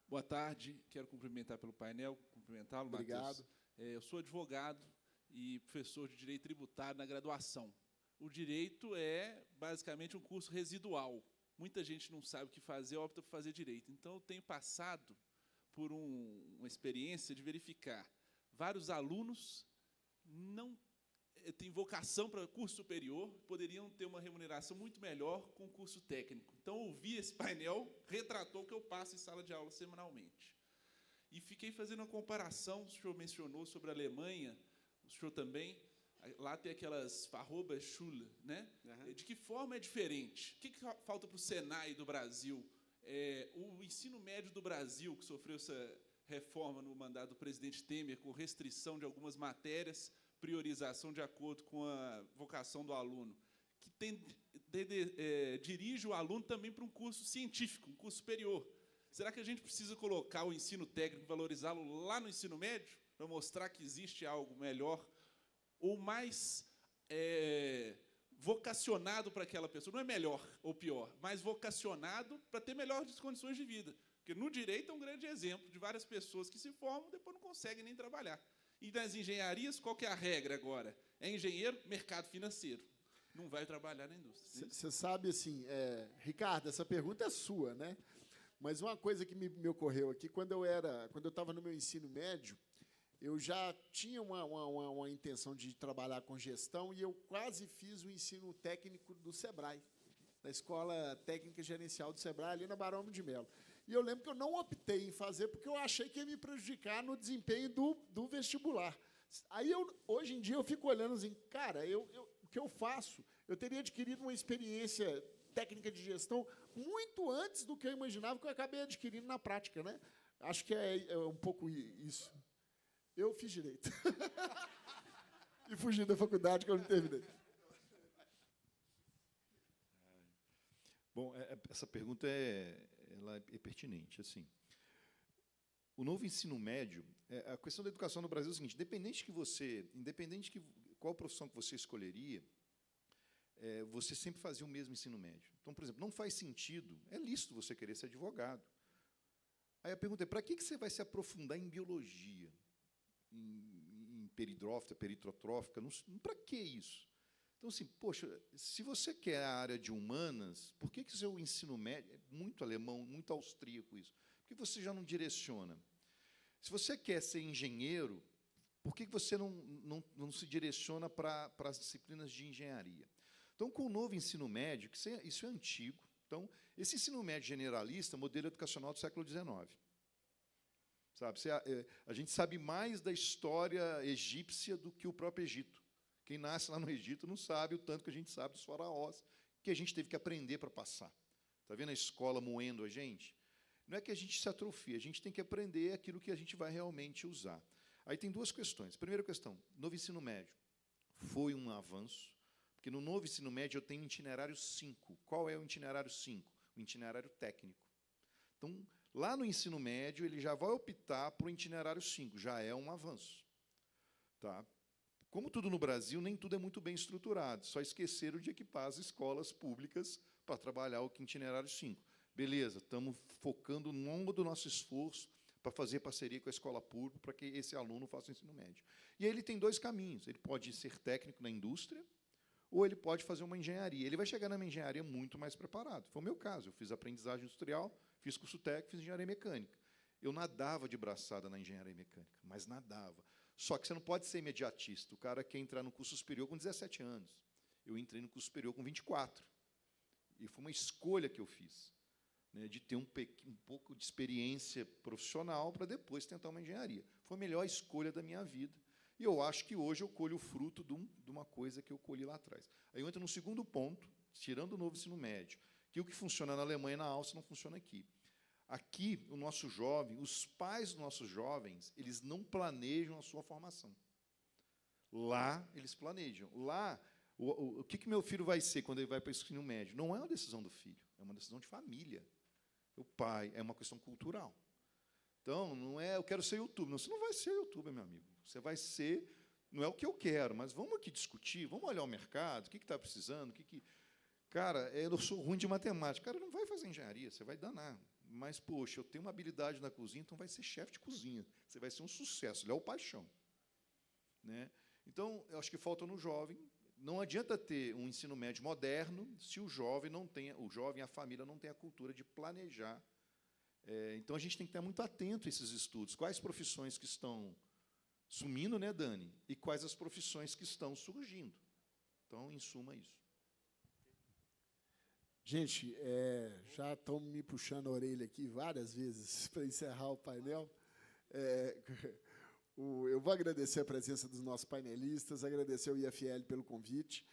Boa tarde, quero cumprimentar pelo painel, cumprimentá-lo, Obrigado. Matheus. Eu sou advogado e professor de Direito Tributário na graduação. O Direito é, basicamente, um curso residual. Muita gente não sabe o que fazer, opta por fazer Direito. Então, eu tenho passado por uma experiência de verificar vários alunos não têm vocação para curso superior, poderiam ter uma remuneração muito melhor com o curso técnico. Então, ouvir esse painel retratou o que eu passo em sala de aula semanalmente. E fiquei fazendo uma comparação, o senhor mencionou sobre a Alemanha, o senhor também, lá tem aquelas Fachhochschule, né? Uhum. De que forma é diferente? O que falta para o Senai do Brasil? O ensino médio do Brasil, que sofreu essa reforma no mandato do presidente Temer, com restrição de algumas matérias, priorização de acordo com a vocação do aluno, que dirige o aluno também para um curso científico, um curso superior. Será que a gente precisa colocar o ensino técnico, valorizá-lo lá no ensino médio, para mostrar que existe algo melhor, ou mais vocacionado para aquela pessoa? Não é melhor ou pior, mas vocacionado para ter melhores condições de vida. Porque no direito é um grande exemplo de várias pessoas que se formam e depois não conseguem nem trabalhar. E nas engenharias, qual que é a regra agora? É engenheiro, mercado financeiro. Não vai trabalhar na indústria. Você sabe, assim, Ricardo, essa pergunta é sua, né? Mas uma coisa que me ocorreu aqui, quando eu estava no meu ensino médio, eu já tinha uma intenção de trabalhar com gestão e eu quase fiz o ensino técnico do SEBRAE, da Escola Técnica Gerencial do SEBRAE, ali na Barão de Melo. E eu lembro que eu não optei em fazer porque eu achei que ia me prejudicar no desempenho do vestibular. Aí, hoje em dia, eu fico olhando assim, cara, o que eu faço? Eu teria adquirido uma experiência técnica de gestão muito antes do que eu imaginava, que eu acabei adquirindo na prática, né? Acho que é um pouco isso. Eu fiz direito. E fugi da faculdade que eu não terminei. Bom, essa pergunta ela é pertinente. Assim, o novo ensino médio, a questão da educação no Brasil é o seguinte: independente qual profissão que você escolheria, você sempre fazia o mesmo ensino médio. Então, por exemplo, não faz sentido, é lícito você querer ser advogado. Aí a pergunta é: para que você vai se aprofundar em biologia, em peridrófita, peritrotrófica? Para que isso? Então, assim, poxa, se você quer a área de humanas, por que o seu ensino médio é muito alemão, muito austríaco isso? Por que você já não direciona? Se você quer ser engenheiro, por que você não se direciona para as disciplinas de engenharia? Então, com o novo ensino médio, isso é antigo. Então, esse ensino médio generalista, modelo educacional do século XIX. Sabe, a gente sabe mais da história egípcia do que o próprio Egito. Quem nasce lá no Egito não sabe o tanto que a gente sabe dos faraós, que a gente teve que aprender para passar. Está vendo a escola moendo a gente? Não é que a gente se atrofia, a gente tem que aprender aquilo que a gente vai realmente usar. Aí tem duas questões. Primeira questão, novo ensino médio. Foi um avanço, porque no novo ensino médio eu tenho itinerário 5. Qual é o itinerário 5? O itinerário técnico. Então, lá no ensino médio, ele já vai optar por o itinerário 5, já é um avanço. Tá? Como tudo no Brasil, nem tudo é muito bem estruturado. Só esqueceram de equipar as escolas públicas para trabalhar o itinerário 5. Beleza, estamos focando no longo do nosso esforço para fazer parceria com a escola pública para que esse aluno faça o ensino médio. E aí ele tem dois caminhos. Ele pode ser técnico na indústria ou ele pode fazer uma engenharia. Ele vai chegar na minha engenharia muito mais preparado. Foi o meu caso. Eu fiz aprendizagem industrial, fiz curso técnico, fiz engenharia mecânica. Eu nadava de braçada na engenharia mecânica, mas nadava. Só que você não pode ser imediatista. O cara quer entrar no curso superior com 17 anos. Eu entrei no curso superior com 24. E foi uma escolha que eu fiz, né, de ter um pouco de experiência profissional para depois tentar uma engenharia. Foi a melhor escolha da minha vida. E eu acho que hoje eu colho o fruto de uma coisa que eu colhi lá atrás. Aí eu entro no segundo ponto, tirando o novo ensino médio, que o que funciona na Alemanha e na Áustria não funciona aqui. Aqui, o nosso jovem, os pais dos nossos jovens, eles não planejam a sua formação. Lá, eles planejam. Lá, o que meu filho vai ser quando ele vai para o ensino médio? Não é uma decisão do filho, é uma decisão de família. O pai, é uma questão cultural. Então, não é, eu quero ser youtuber. Não, você não vai ser youtuber, meu amigo. Você vai ser, não é o que eu quero, mas vamos aqui discutir, vamos olhar o mercado, o que está precisando, Cara, eu sou ruim de matemática. Cara, não vai fazer engenharia, você vai danar. Mas, poxa, eu tenho uma habilidade na cozinha, então vai ser chefe de cozinha. Você vai ser um sucesso, ele é o paixão. Né? Então, eu acho que falta no jovem. Não adianta ter um ensino médio moderno se o jovem e a família não têm a cultura de planejar. Então, a gente tem que estar muito atento a esses estudos. Quais profissões que estão sumindo, né, Dani? E quais as profissões que estão surgindo. Então, em suma, isso. Gente, já estão me puxando a orelha aqui várias vezes para encerrar o painel. Eu vou agradecer a presença dos nossos painelistas, agradecer ao IFL pelo convite.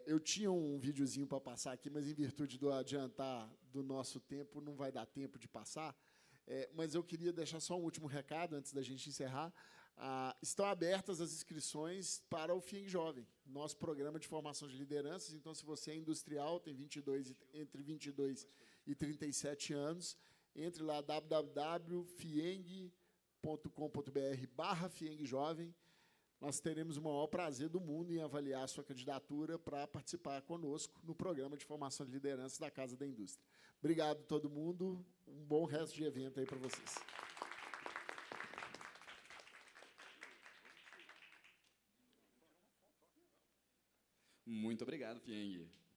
Eu tinha um videozinho para passar aqui, mas, em virtude do adiantar do nosso tempo, não vai dar tempo de passar. Mas eu queria deixar só um último recado, antes da gente encerrar. Estão abertas as inscrições para o FIENG Jovem, nosso programa de formação de lideranças. Então, se você é industrial, tem entre 22 e 37 anos, entre lá, www.fieng.com.br/FIENG Jovem. Nós teremos o maior prazer do mundo em avaliar a sua candidatura para participar conosco no programa de formação de lideranças da Casa da Indústria. Obrigado a todo mundo. Um bom resto de evento aí para vocês. Muito obrigado, Fieng.